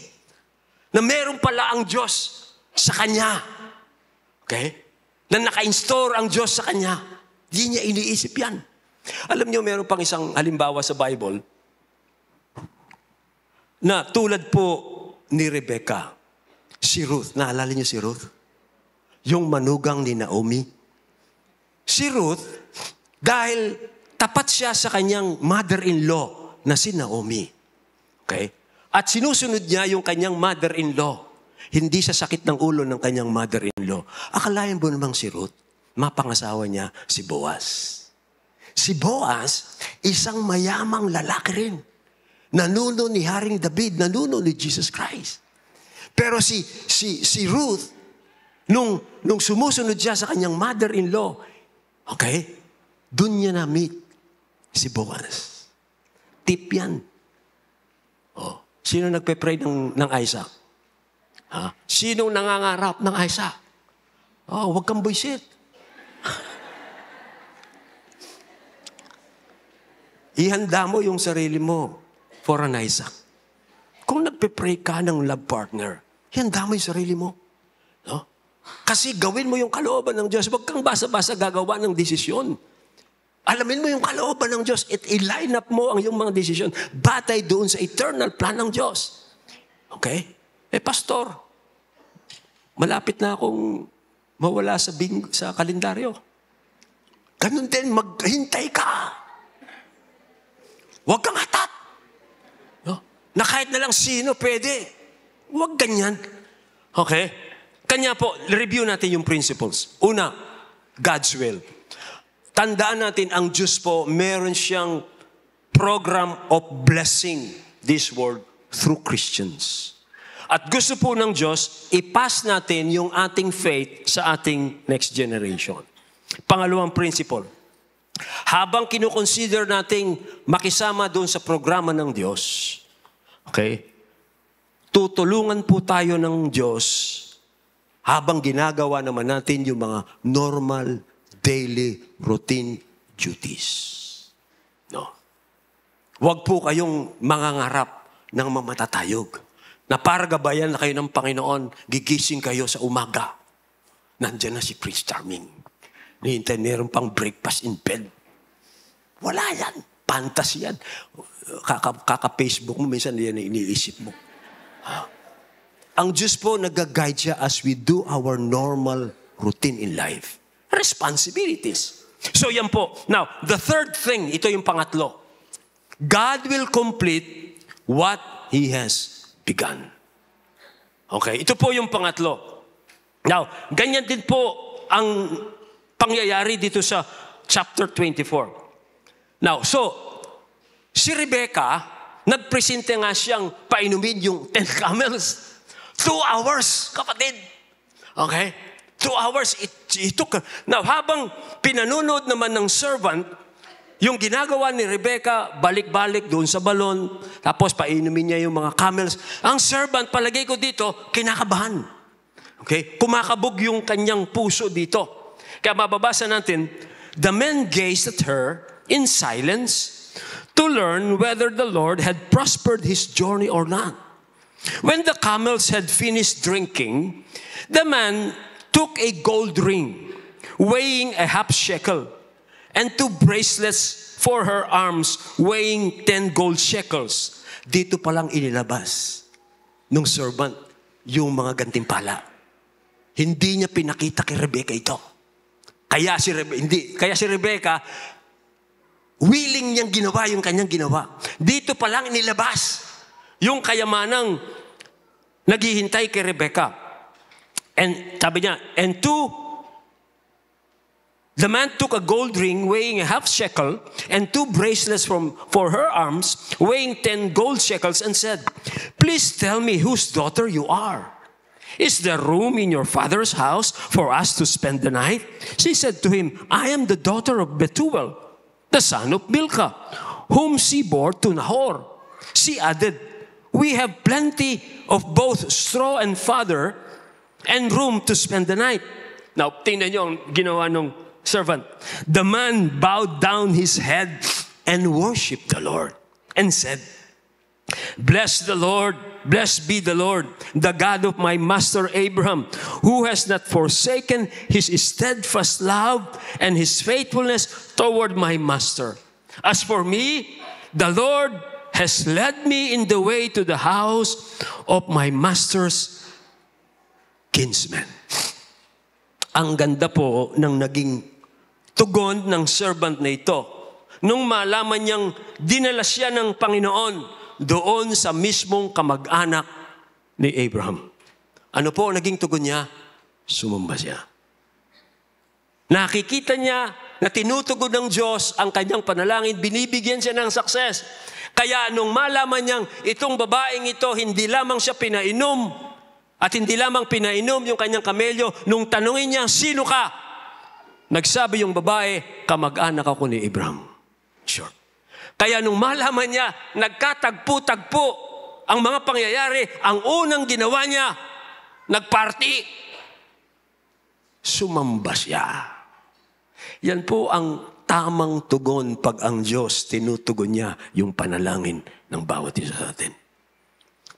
S1: na meron pala ang Diyos sa kanya. Okay? Na naka-install ang Diyos sa kanya. Hindi niya iniisip yan. Alam niyo, meron pang isang halimbawa sa Bible na tulad po ni Rebecca, si Ruth. Naalala niyo si Ruth? Yung manugang ni Naomi. Si Ruth, dahil tapat siya sa kanyang mother-in-law na si Naomi. Okay? At sinusunod niya yung kanyang mother-in-law. Hindi sa sakit ng ulo ng kanyang mother-in-law. Akalain mo namang si Ruth, mapangasawa niya si Boaz. Si Boaz, isang mayamang lalaki rin. Nanuno ni Haring David, nanuno ni Jesus Christ. Pero si Ruth, nung sumusunod siya sa kanyang mother-in-law, okay, dun niya na-meet si Boaz. Tip yan. Oh, sino nagpe-pray ng Isaac? Ha? Sinong nangangarap ng Isaac? Oh, huwag kang buisit. Ihanda mo yung sarili mo for an Isaac. Kung nagpe-pray ka ng love partner, ihanda mo yung sarili mo. No? Kasi gawin mo yung kalooban ng Diyos. Huwag kang basa-basa gagawa ng desisyon. Alamin mo yung kalooban ng Diyos at i-line up mo ang iyong mga desisyon batay doon sa eternal plan ng Diyos. Okay? Pastor, malapit na akong mawala sa kalendaryo. Ganun din, maghintay ka. Huwag kang hatat. No? Na kahit na lang sino pwede. Huwag ganyan. Okay? Kanya po, review natin yung principles. Una, God's will. Tandaan natin, ang Diyos po, meron siyang program of blessing this world through Christians. At gusto po ng Diyos, ipass natin yung ating faith sa ating next generation. Pangalawang principle, habang kinukonsider nating makisama doon sa programa ng Diyos, okay, tutulungan po tayo ng Diyos habang ginagawa naman natin yung mga normal, daily, routine duties. No. Huwag po kayong mangangarap ng mamatatayog. Na para gabayan na kayo ng Panginoon, gigising kayo sa umaga. Nandiyan na si Prince Charming. Nihintay, meron pang breakfast in bed. Wala yan. Fantasy yan. Kaka-Facebook mo, minsan yan iniisip mo. Ang Diyos po, nag-guide siya as we do our normal routine in life. Responsibilities. So yan po. Now, the third thing, ito yung pangatlo. God will complete what He has begun. Okay, ito po yung pangatlo. Now, ganyan din po ang pangyayari dito sa chapter 24. Now, so, si Rebecca, nagpresente nga siyang painumin yung 10 camels. 2 hours, kapatid. Okay? 2 hours, it took. Now, habang pinanunod naman ng servant, yung ginagawa ni Rebecca, balik-balik doon sa balon, tapos painumin niya yung mga camels. Ang servant, palagay ko dito, kinakabahan. Okay? Kumakabog yung kanyang puso dito. Kaya mababasa natin, the men gazed at her in silence to learn whether the Lord had prospered his journey or not. When the camels had finished drinking, the man took a gold ring weighing a half shekel and 2 bracelets for her arms weighing 10 gold shekels. Dito palang inilabas ng servant yung mga gantimpala. Hindi niya pinakita kay Rebecca ito. Kaya si Rebecca, willing niyang ginawa yung kanyang ginawa. Dito palang inilabas yung kayamanang naghihintay kay Rebecca. And sabi niya, the man took a gold ring weighing a half shekel and 2 bracelets for her arms weighing 10 gold shekels and said, "Please tell me whose daughter you are. Is there room in your father's house for us to spend the night?" She said to him, "I am the daughter of Bethuel, the son of Milcah, whom she bore to Nahor." She added, "We have plenty of both straw and fodder and room to spend the night." Now, tingnan niyo ang ginawa ng servant. The man bowed down his head and worshipped the Lord and said, "Bless the Lord, blessed be the Lord, the God of my master Abraham, who has not forsaken his steadfast love and his faithfulness toward my master. As for me, the Lord has led me in the way to the house of my master's kinsman." Ang ganda po ng naging tugon ng servant na ito nung malaman niyang dinala siya ng Panginoon doon sa mismong kamag-anak ni Abraham. Ano po naging tugon niya? Sumamba siya. Nakikita niya na tinutugon ng Diyos ang kanyang panalangin, binibigyan siya ng success. Kaya nung malaman niyang itong babaeng ito, hindi lamang siya pinainom, at hindi lamang pinainom yung kanyang kamelyo, nung tanungin niya, "Sino ka?" Nagsabi yung babae, "Kamag-anak ako ni Abraham." Sure. Kaya nung malaman niya, nagkatagpo-tagpo ang mga pangyayari, ang unang ginawa niya, nagparty. Sumamba siya. Yan po ang tamang tugon pag ang Diyos tinutugon niya yung panalangin ng bawat isa sa atin.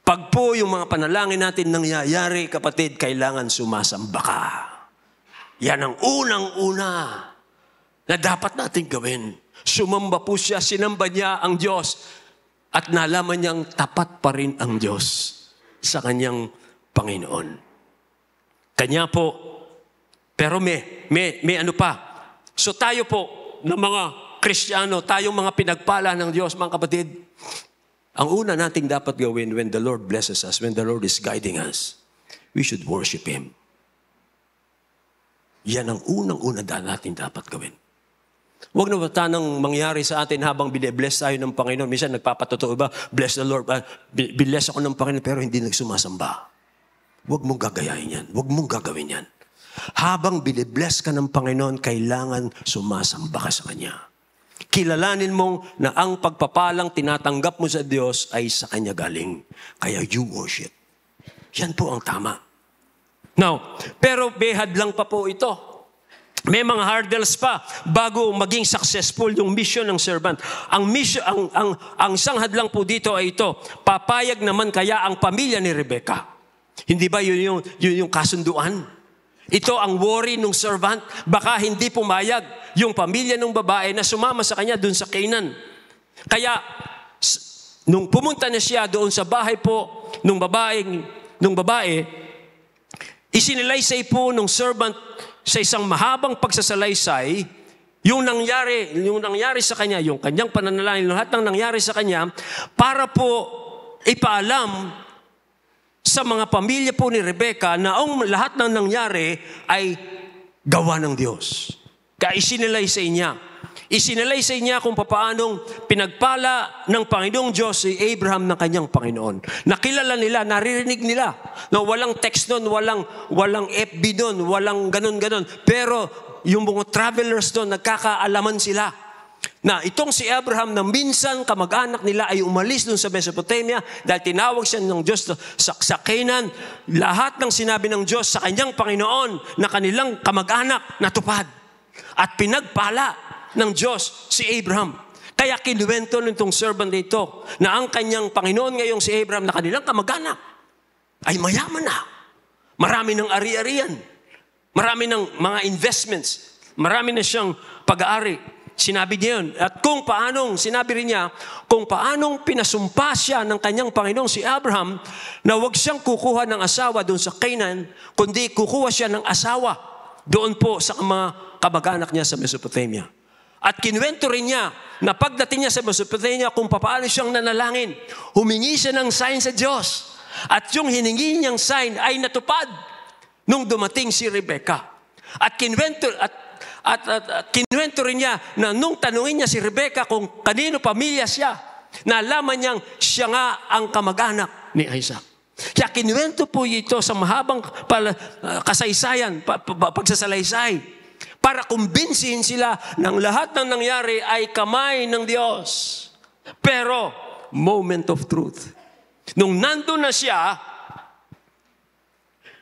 S1: Pag po yung mga panalangin natin nangyayari, kapatid, kailangan sumasamba ka. Yan ang unang-una na dapat natin gawin. Sumamba po siya, sinamba niya ang Diyos at nalaman niyang tapat pa rin ang Diyos sa kanyang Panginoon. Kanya po, pero may ano pa. So tayo po, ng mga Kristiyano, tayong mga pinagpala ng Diyos, mga kapatid, ang una nating dapat gawin when the Lord blesses us, when the Lord is guiding us, we should worship Him. Yan ang unang-una natin dapat gawin. Huwag na batanang mangyari sa atin habang bine-bless tayo ng Panginoon. Minsan nagpapatotoo ba, bless the Lord, bless ako ng Panginoon, pero hindi nagsumasamba. Huwag mong gagayahin yan. Huwag mong gagawin yan. Habang bine-bless ka ng Panginoon, kailangan sumasamba ka sa Kanya. Kilalanin mong na ang pagpapalang tinatanggap mo sa Diyos ay sa Kanya galing. Kaya you worship. Yan po ang tama. Now, pero behad lang pa po ito. May mga hurdles pa bago maging successful yung mission ng servant. Ang mission, ang sanghad lang po dito ay ito. Papayag naman kaya ang pamilya ni Rebecca? Hindi ba yun yung kasunduan? Ito ang worry ng servant. Baka hindi pumayag yung pamilya ng babae na sumama sa kanya doon sa Canaan. Kaya, nung pumunta na siya doon sa bahay po nung babae, isinilaysay po ng servant sa isang mahabang pagsasalaysay yung nangyari sa kanya, yung kanyang pananalangin, lahat ng nangyari sa kanya, para po ipaalam sa mga pamilya po ni Rebecca na ang lahat ng nangyari ay gawa ng Diyos. Kaya isinilaysay niya. Isinalaysay niya kung paanong pinagpala ng Panginoong Diyos si Abraham ng kanyang Panginoon. Nakilala nila, naririnig nila. No, walang text doon, walang FB doon, walang ganun-ganun. Pero yung mga travelers doon, nagkakaalaman sila na itong si Abraham na minsan kamag-anak nila ay umalis doon sa Mesopotamia dahil tinawag siya ng Diyos sa Canaan. Lahat ng sinabi ng Diyos sa kanyang Panginoon na kanilang kamag-anak natupad at pinagpala ng Diyos si Abraham. Kaya kinuwento nitong servant dito na ang kanyang Panginoon ngayong si Abraham na kanilang kamag-anak ay mayaman na. Marami ng ari-arian. Marami ng mga investments. Marami na siyang pag-aari. Sinabi niya yun. At sinabi rin niya, kung paanong pinasumpa siya ng kanyang Panginoong si Abraham na huwag siyang kukuha ng asawa doon sa Canaan, kundi kukuha siya ng asawa doon po sa mga kamag-anak niya sa Mesopotamia. At kinuwento rin niya na pagdating niya sa Mesopotamia kung paano siyang nanalangin, humingi siya ng sign sa Diyos. At yung hiningi niyang sign ay natupad nung dumating si Rebecca. At kinuwento rin niya na nung tanungin niya si Rebecca kung kanino pamilya siya, nalaman niyang siya nga ang kamag-anak ni Isaac. Kaya kinuwento po ito sa mahabang kasaysayan, pagsasalaysay, para kumbinsihin sila ng lahat ng nangyari ay kamay ng Diyos. Pero, moment of truth. Nung nandun na siya,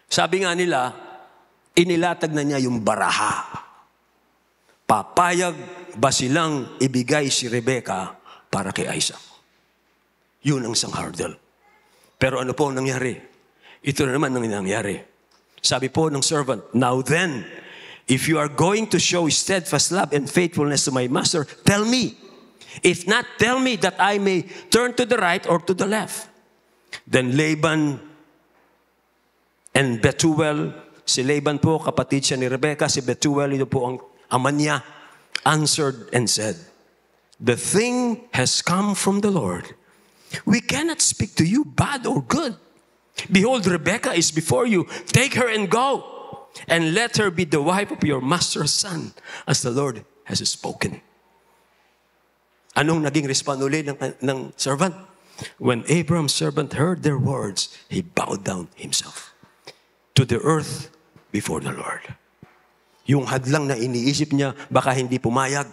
S1: sabi nga nila, inilatag na niya yung baraha. Papayag ba silang ibigay si Rebecca para kay Isaac? Yun ang isang hurdle. Pero ano po ang nangyari? Ito na naman ang nangyari. Sabi po ng servant, now then, if you are going to show steadfast love and faithfulness to my master, tell me. If not, tell me that I may turn to the right or to the left. Then Laban and Bethuel, si Laban po, kapatid siya ni Rebecca, si Bethuel, ito po ang ama niya, answered and said, the thing has come from the Lord. We cannot speak to you bad or good. Behold, Rebecca is before you. Take her and go, and let her be the wife of your master's son, as the Lord has spoken. Anong naging response ulit ng servant? When Abraham's servant heard their words, he bowed down himself to the earth before the Lord. Yung hadlang na iniisip niya, baka hindi pumayag.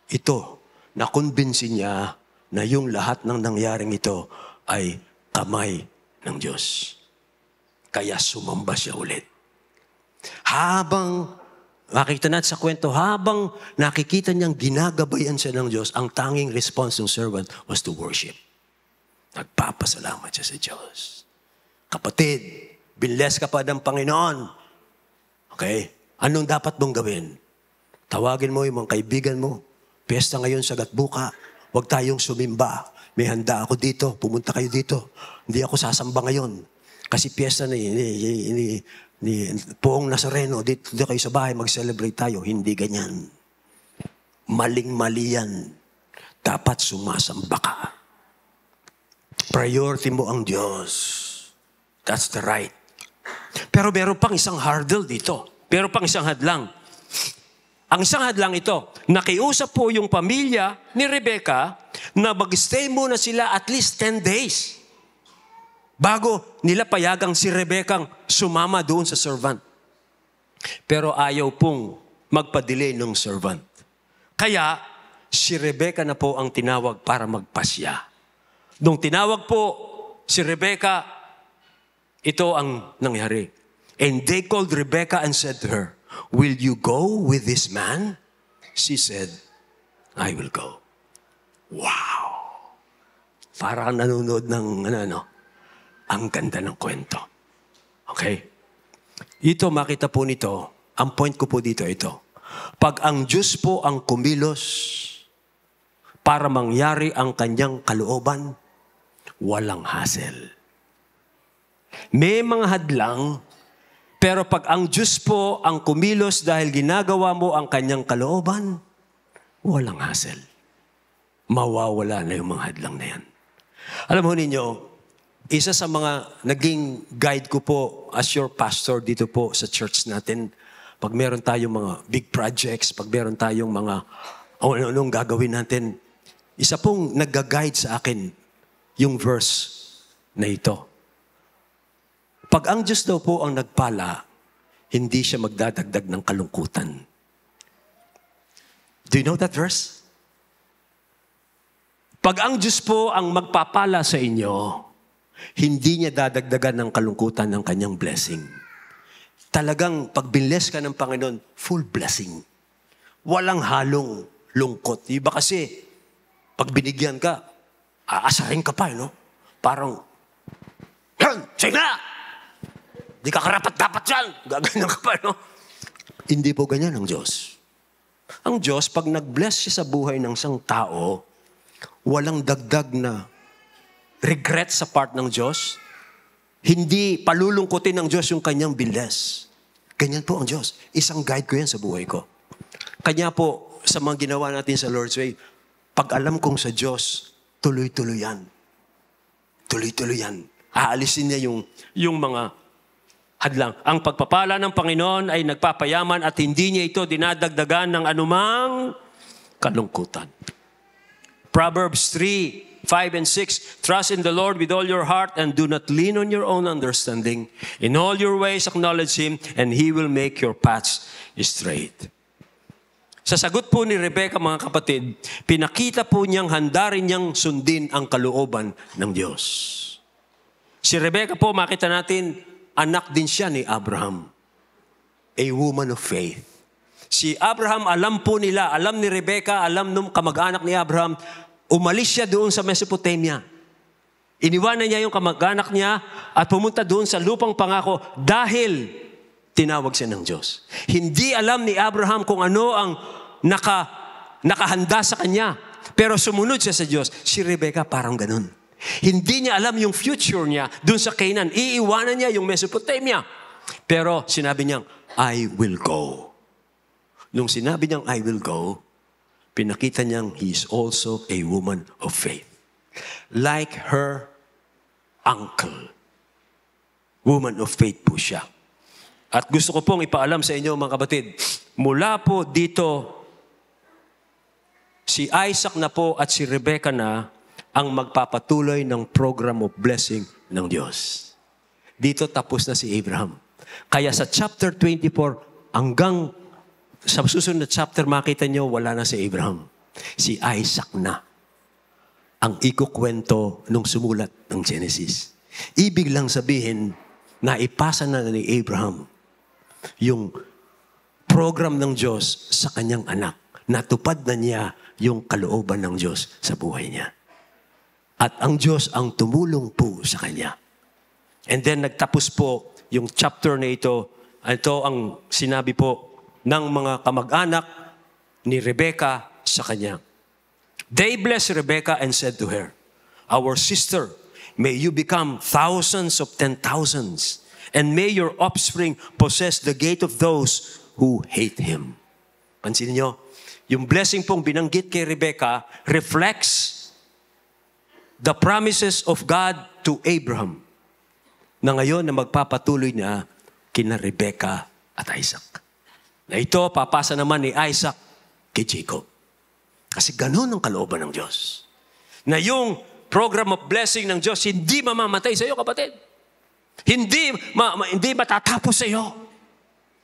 S1: Ito, nakumbinsi niya na yung lahat ng nangyaring ito ay kamay ng Diyos. Kaya sumamba siya ulit. Habang, makikita natin sa kwento, habang nakikita niyang ginagabayan siya ng Diyos, ang tanging response ng servant was to worship. Nagpapasalamat siya sa Diyos. Kapatid, binless ka pa ng Panginoon. Okay? Anong dapat mong gawin? Tawagin mo yung mga kaibigan mo. Piyesta ngayon sa Gatbuka. Huwag tayong sumimba. May handa ako dito. Pumunta kayo dito. Hindi ako sasamba ngayon. Kasi piyesta ni Poong Nazareno. Dito kayo sa bahay. Mag-celebrate tayo. Hindi ganyan. Maling-mali yan. Dapat sumasamba ka. Priority mo ang Diyos. That's the right. Pero meron pang isang hurdle dito. Pero pang isang hadlang. Ang isang hadlang ito, nakiusap po yung pamilya ni Rebecca na mag-stay muna sila at least 10 days bago nila payagang si Rebecca sumama doon sa servant. Pero ayaw pong magpa-delay ng servant. Kaya si Rebecca na po ang tinawag para magpasya. Nung tinawag po si Rebecca, ito ang nangyari. And they called Rebecca and said to her, will you go with this man? She said, I will go. Wow! Parang nanonood ng ang ganda ng kwento. Okay? Ito, makita po nito, ang point ko po dito ito. Pag ang Diyos po ang kumilos para mangyari ang kanyang kalooban, walang hassle. May mga hadlang, pero pag ang Diyos po ang kumilos dahil ginagawa mo ang kanyang kalooban, walang hassle. Mawawala na yung mga hadlang na yan. Alam mo ninyo, isa sa mga naging guide ko po as your pastor dito po sa church natin, pag meron tayong mga big projects, pag meron tayong mga O anong gagawin natin? Isa pong nag-guide sa akin yung verse na ito. Pag ang Diyos daw po ang nagpala, hindi siya magdadagdag ng kalungkutan. Do you know that verse? Pag ang Diyos po ang magpapala sa inyo, hindi niya dadagdagan ng kalungkutan ng kanyang blessing. Talagang pag binless ka ng Panginoon, full blessing. Walang halong lungkot. Iba kasi, pag binigyan ka, aasahin ka pa, no? Parang, sige na! Di ka karapat-dapat yan! Gaganyan ka pa, no? Hindi po ganyan ang Diyos. Ang Diyos, pag nag-bless siya sa buhay ng isang tao, walang dagdag na regret sa part ng Diyos. Hindi palulungkutin ng Diyos yung kanyang binless. Ganyan po ang Diyos. Isang guide ko yan sa buhay ko. Kanya po, sa mga ginawa natin sa Lord's Way, pag alam kong sa Diyos, tuloy-tuloy yan. Tuloy-tuloy yan. Aalisin niya yung mga hadlang. Ang pagpapala ng Panginoon ay nagpapayaman at hindi niya ito dinadagdagan ng anumang kalungkutan. Proverbs 3, 5 and 6, trust in the Lord with all your heart and do not lean on your own understanding. In all your ways acknowledge Him and He will make your paths straight. Sa sagot po ni Rebecca, mga kapatid, pinakita po niyang handa rin niyang sundin ang kalooban ng Diyos. Si Rebecca po, makita natin, anak din siya ni Abraham. A woman of faith. Si Abraham, alam po nila, alam ni Rebecca, alam nung kamag-anak ni Abraham, umalis siya doon sa Mesopotamia. Iniwanan niya yung kamag-anak niya at pumunta doon sa lupang pangako dahil tinawag siya ng Diyos. Hindi alam ni Abraham kung ano ang nakahanda sa kanya. Pero sumunod siya sa Diyos. Si Rebecca parang ganun. Hindi niya alam yung future niya doon sa Canaan. Iiwanan niya yung Mesopotamia. Pero sinabi niyang, I will go. Nung sinabi niyang, I will go, pinakita niyang he is also a woman of faith. Like her uncle. Woman of faith po siya. At gusto ko pong ipaalam sa inyo, mga kapatid, mula po dito, si Isaac na po at si Rebecca na ang magpapatuloy ng program of blessing ng Diyos. Dito tapos na si Abraham. Kaya sa chapter 24, hanggang sa susunod na chapter, makita nyo, wala na si Abraham. Si Isaac na ang ikukwento nung sumulat ng Genesis. Ibig lang sabihin na ipasa na ni Abraham yung program ng Diyos sa kanyang anak. Natupad na niya yung kalooban ng Diyos sa buhay niya. At ang Diyos ang tumulong po sa kanya. And then nagtapos po yung chapter na ito. Ito ang sinabi po ng mga kamag-anak ni Rebecca sa kanya. They blessed Rebecca and said to her, Our sister, may you become thousands of 10,000s. And may your offspring possess the gate of those who hate him. Pansin niyo, yung blessing pong binanggit kay Rebecca reflects the promises of God to Abraham na ngayon na magpapatuloy na kina Rebecca at Isaac. Na ito, papasa naman ni Isaac kay Jacob. Kasi ganun ang kalooban ng Diyos. Na yung program of blessing ng Diyos hindi mamamatay sa iyo, kapatid. Hindi matatapos sa iyo.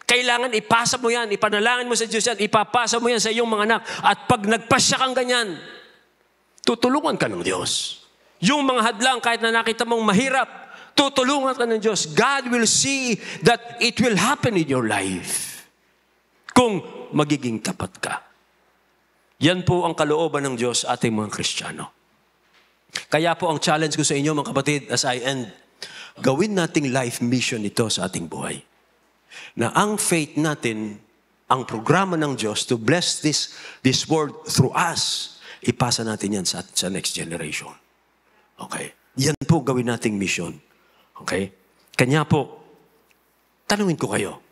S1: Kailangan ipasa mo yan, ipanalangin mo sa Diyos yan, ipapasa mo yan sa iyong mga anak. At pag nagpasya kang ganyan, tutulungan ka ng Diyos. Yung mga hadlang, kahit na nakita mong mahirap, tutulungan ka ng Diyos. God will see that it will happen in your life. Kung magiging tapat ka. Yan po ang kalooban ng Diyos sa ating mga Kristiyano. Kaya po ang challenge ko sa inyo, mga kapatid, as I end, gawin nating life mission ito sa ating buhay. Na ang faith natin, ang programa ng Diyos to bless this world through us, ipasa natin yan sa next generation. Okay? Yan po gawin nating mission. Okay? Kanya po, tanungin ko kayo,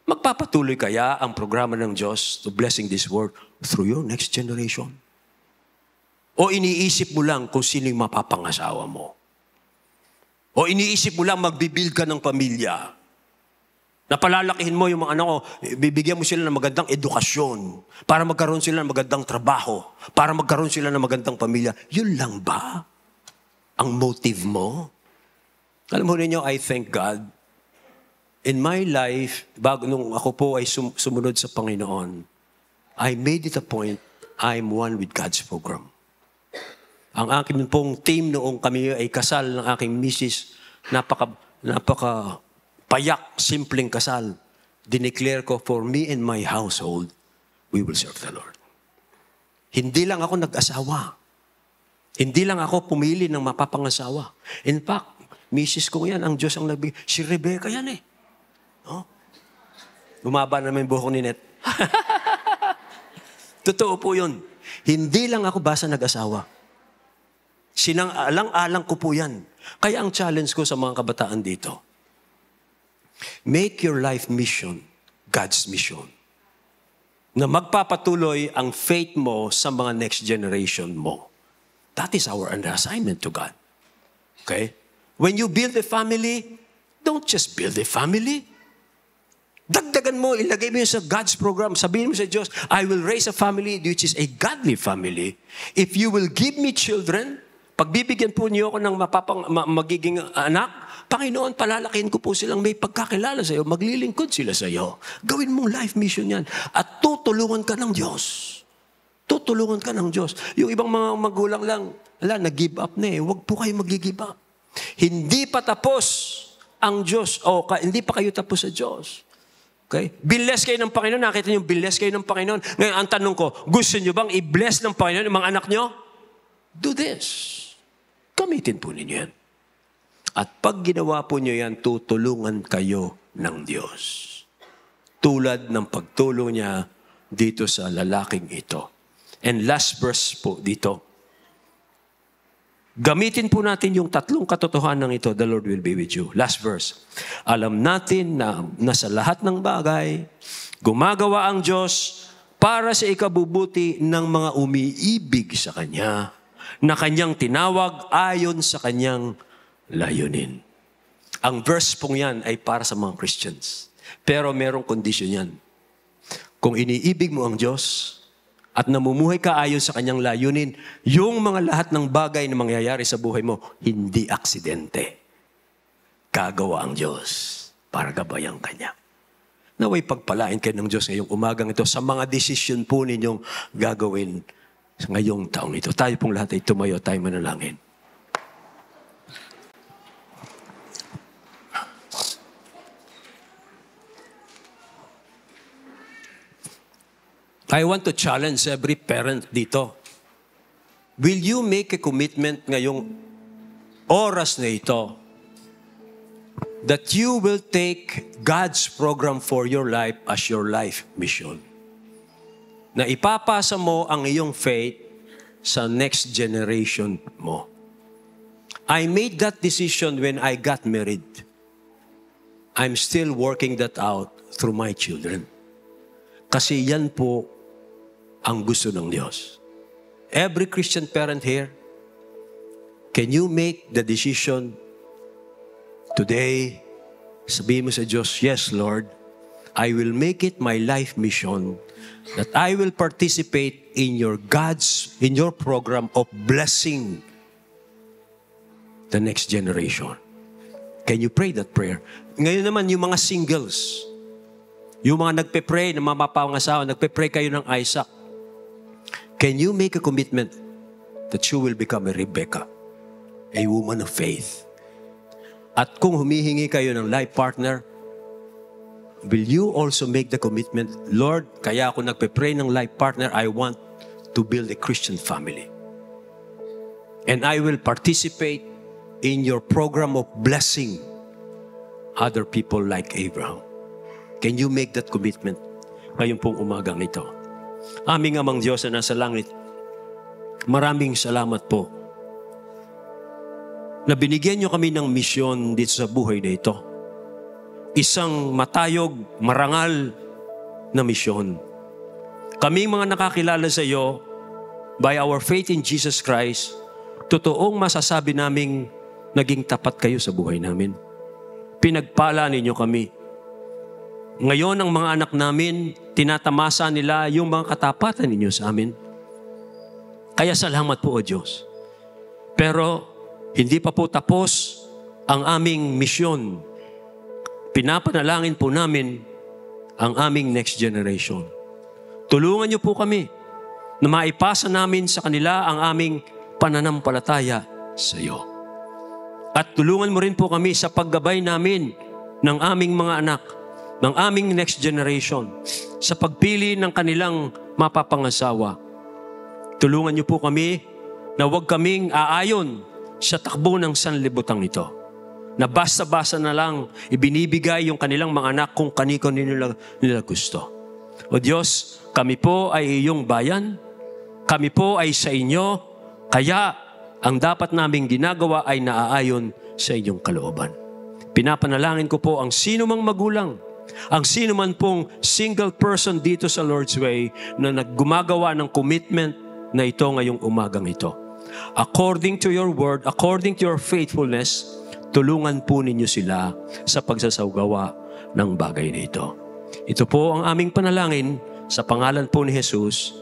S1: magpapatuloy kaya ang programa ng Diyos to blessing this world through your next generation? O iniisip mo lang kung sino yung mapapangasawa mo? O iniisip mo lang magbibuild ka ng pamilya? Napalalakihin mo yung mga anak ko, bibigyan mo sila ng magandang edukasyon, para magkaroon sila ng magandang trabaho, para magkaroon sila ng magandang pamilya. Yun lang ba ang motive mo? Alam mo ninyo, I thank God. In my life, bago nung ako po ay sumunod sa Panginoon, I made it a point, I'm one with God's program. Ang aking pong team noong kami ay kasal ng aking misis, napaka payak, simpleng kasal. Dineclare ko, for me and my household, we will serve the Lord. Hindi lang ako nag-asawa. Hindi lang ako pumili ng mapapangasawa. In fact, misis ko yan, ang Diyos ang nagbigay. Si Rebecca yan eh. Oh? Umaba naman yung buhok ni Net. Totoo po yun. Hindi lang ako basta nag-asawa. Sinang-alang-alang ko po yan. Kaya ang challenge ko sa mga kabataan dito, make your life mission God's mission. Na magpapatuloy ang faith mo sa mga next generation mo. That is our assignment to God. Okay? When you build a family, don't just build a family. Dagdagan mo, ilagay mo yun sa God's program. Sabihin mo sa Diyos, I will raise a family which is a godly family. If you will give me children, pagbibigyan po niyo ako ng magiging anak, Panginoon, palalakihin ko po silang may pagkakilala sa iyo, maglilingkod sila sa iyo. Gawin mong life mission yan. At tutulungan ka ng Diyos. Tutulungan ka ng Diyos. Yung ibang mga magulang lang, nag-give up na eh. Huwag po kayo mag-give up. Hindi pa tapos ang Diyos, hindi pa kayo tapos sa Diyos. Okay? Bless kayo ng Panginoon. Nakita niyo, bless kayo ng Panginoon. Ngayon, ang tanong ko, gusto niyo bang i-bless ng Panginoon yung mga anak niyo? Do this. Gamitin po ninyo yan. At pag ginawa po niyo yan, tutulungan kayo ng Diyos. Tulad ng pagtulong niya dito sa lalaking ito. And last verse po dito. Gamitin po natin yung tatlong katotohanan ito, the Lord will be with you. Last verse. Alam natin na sa lahat ng bagay, gumagawa ang Diyos para sa ikabubuti ng mga umiibig sa Kanya, na Kanyang tinawag ayon sa Kanyang layunin. Ang verse pong yan ay para sa mga Christians. Pero merong kondisyon yan. Kung iniibig mo ang Diyos, at namumuhay ka ayon sa Kanyang layunin, yung mga lahat ng bagay na mangyayari sa buhay mo, hindi aksidente. Gagawa ang Diyos para gabayan Kanya. Naway pagpalain kayo ng Diyos ngayong umagang ito sa mga desisyon po ninyong gagawin sa ngayong taong ito. Tayo pong lahat ay tumayo, tayo manalangin. I want to challenge every parent dito. Will you make a commitment ngayong oras na ito that you will take God's program for your life as your life mission? Na ipapasa mo ang iyong faith sa next generation mo. I made that decision when I got married. I'm still working that out through my children. Kasi yan po ang gusto ng Diyos. Every Christian parent here, can you make the decision today? Sabihin mo sa Diyos, yes, Lord, I will make it my life mission that I will participate in your program of blessing the next generation. Can you pray that prayer? Ngayon naman, yung mga singles, yung mga nagpe-pray na mapapangasawa, nagpe-pray kayo ng Isaac, can you make a commitment that you will become a Rebecca, a woman of faith? At kung humihingi kayo ng life partner, will you also make the commitment, Lord, kaya ako nagpe-pray ng life partner, I want to build a Christian family. And I will participate in your program of blessing other people like Abraham. Can you make that commitment ngayon pong umagang ito? Aming Amang Diyos na nasa langit, maraming salamat po na binigyan niyo kami ng misyon dito sa buhay na ito. Isang matayog, marangal na misyon. Kaming mga nakakilala sa iyo, by our faith in Jesus Christ, totoong masasabi naming naging tapat kayo sa buhay namin. Pinagpala ninyo kami. Ngayon, ang mga anak namin, tinatamasa nila yung mga katapatan ninyo sa amin. Kaya salamat po, O Diyos. Pero, hindi pa po tapos ang aming misyon. Pinapanalangin po namin ang aming next generation. Tulungan niyo po kami na maipasa namin sa kanila ang aming pananampalataya sa iyo. At tulungan mo rin po kami sa paggabay namin ng aming mga anak, ng aming next generation, sa pagpili ng kanilang mapapangasawa. Tulungan niyo po kami na huwag kaming aayon sa takbo ng sanlibutang ito, na basta-basta na lang ibinibigay yung kanilang mga anak kung kanino nila gusto. O Diyos, kami po ay iyong bayan, kami po ay sa inyo, kaya ang dapat naming ginagawa ay naaayon sa inyong kalooban. Pinapanalangin ko po ang sino mang magulang, ang sino man pong single person dito sa Lord's Way na naggumagawa ng commitment na ito ngayong umagang ito. According to your word, according to your faithfulness, tulungan po ninyo sila sa pagsasagawa ng bagay na ito. Ito po ang aming panalangin sa pangalan po ni Jesus.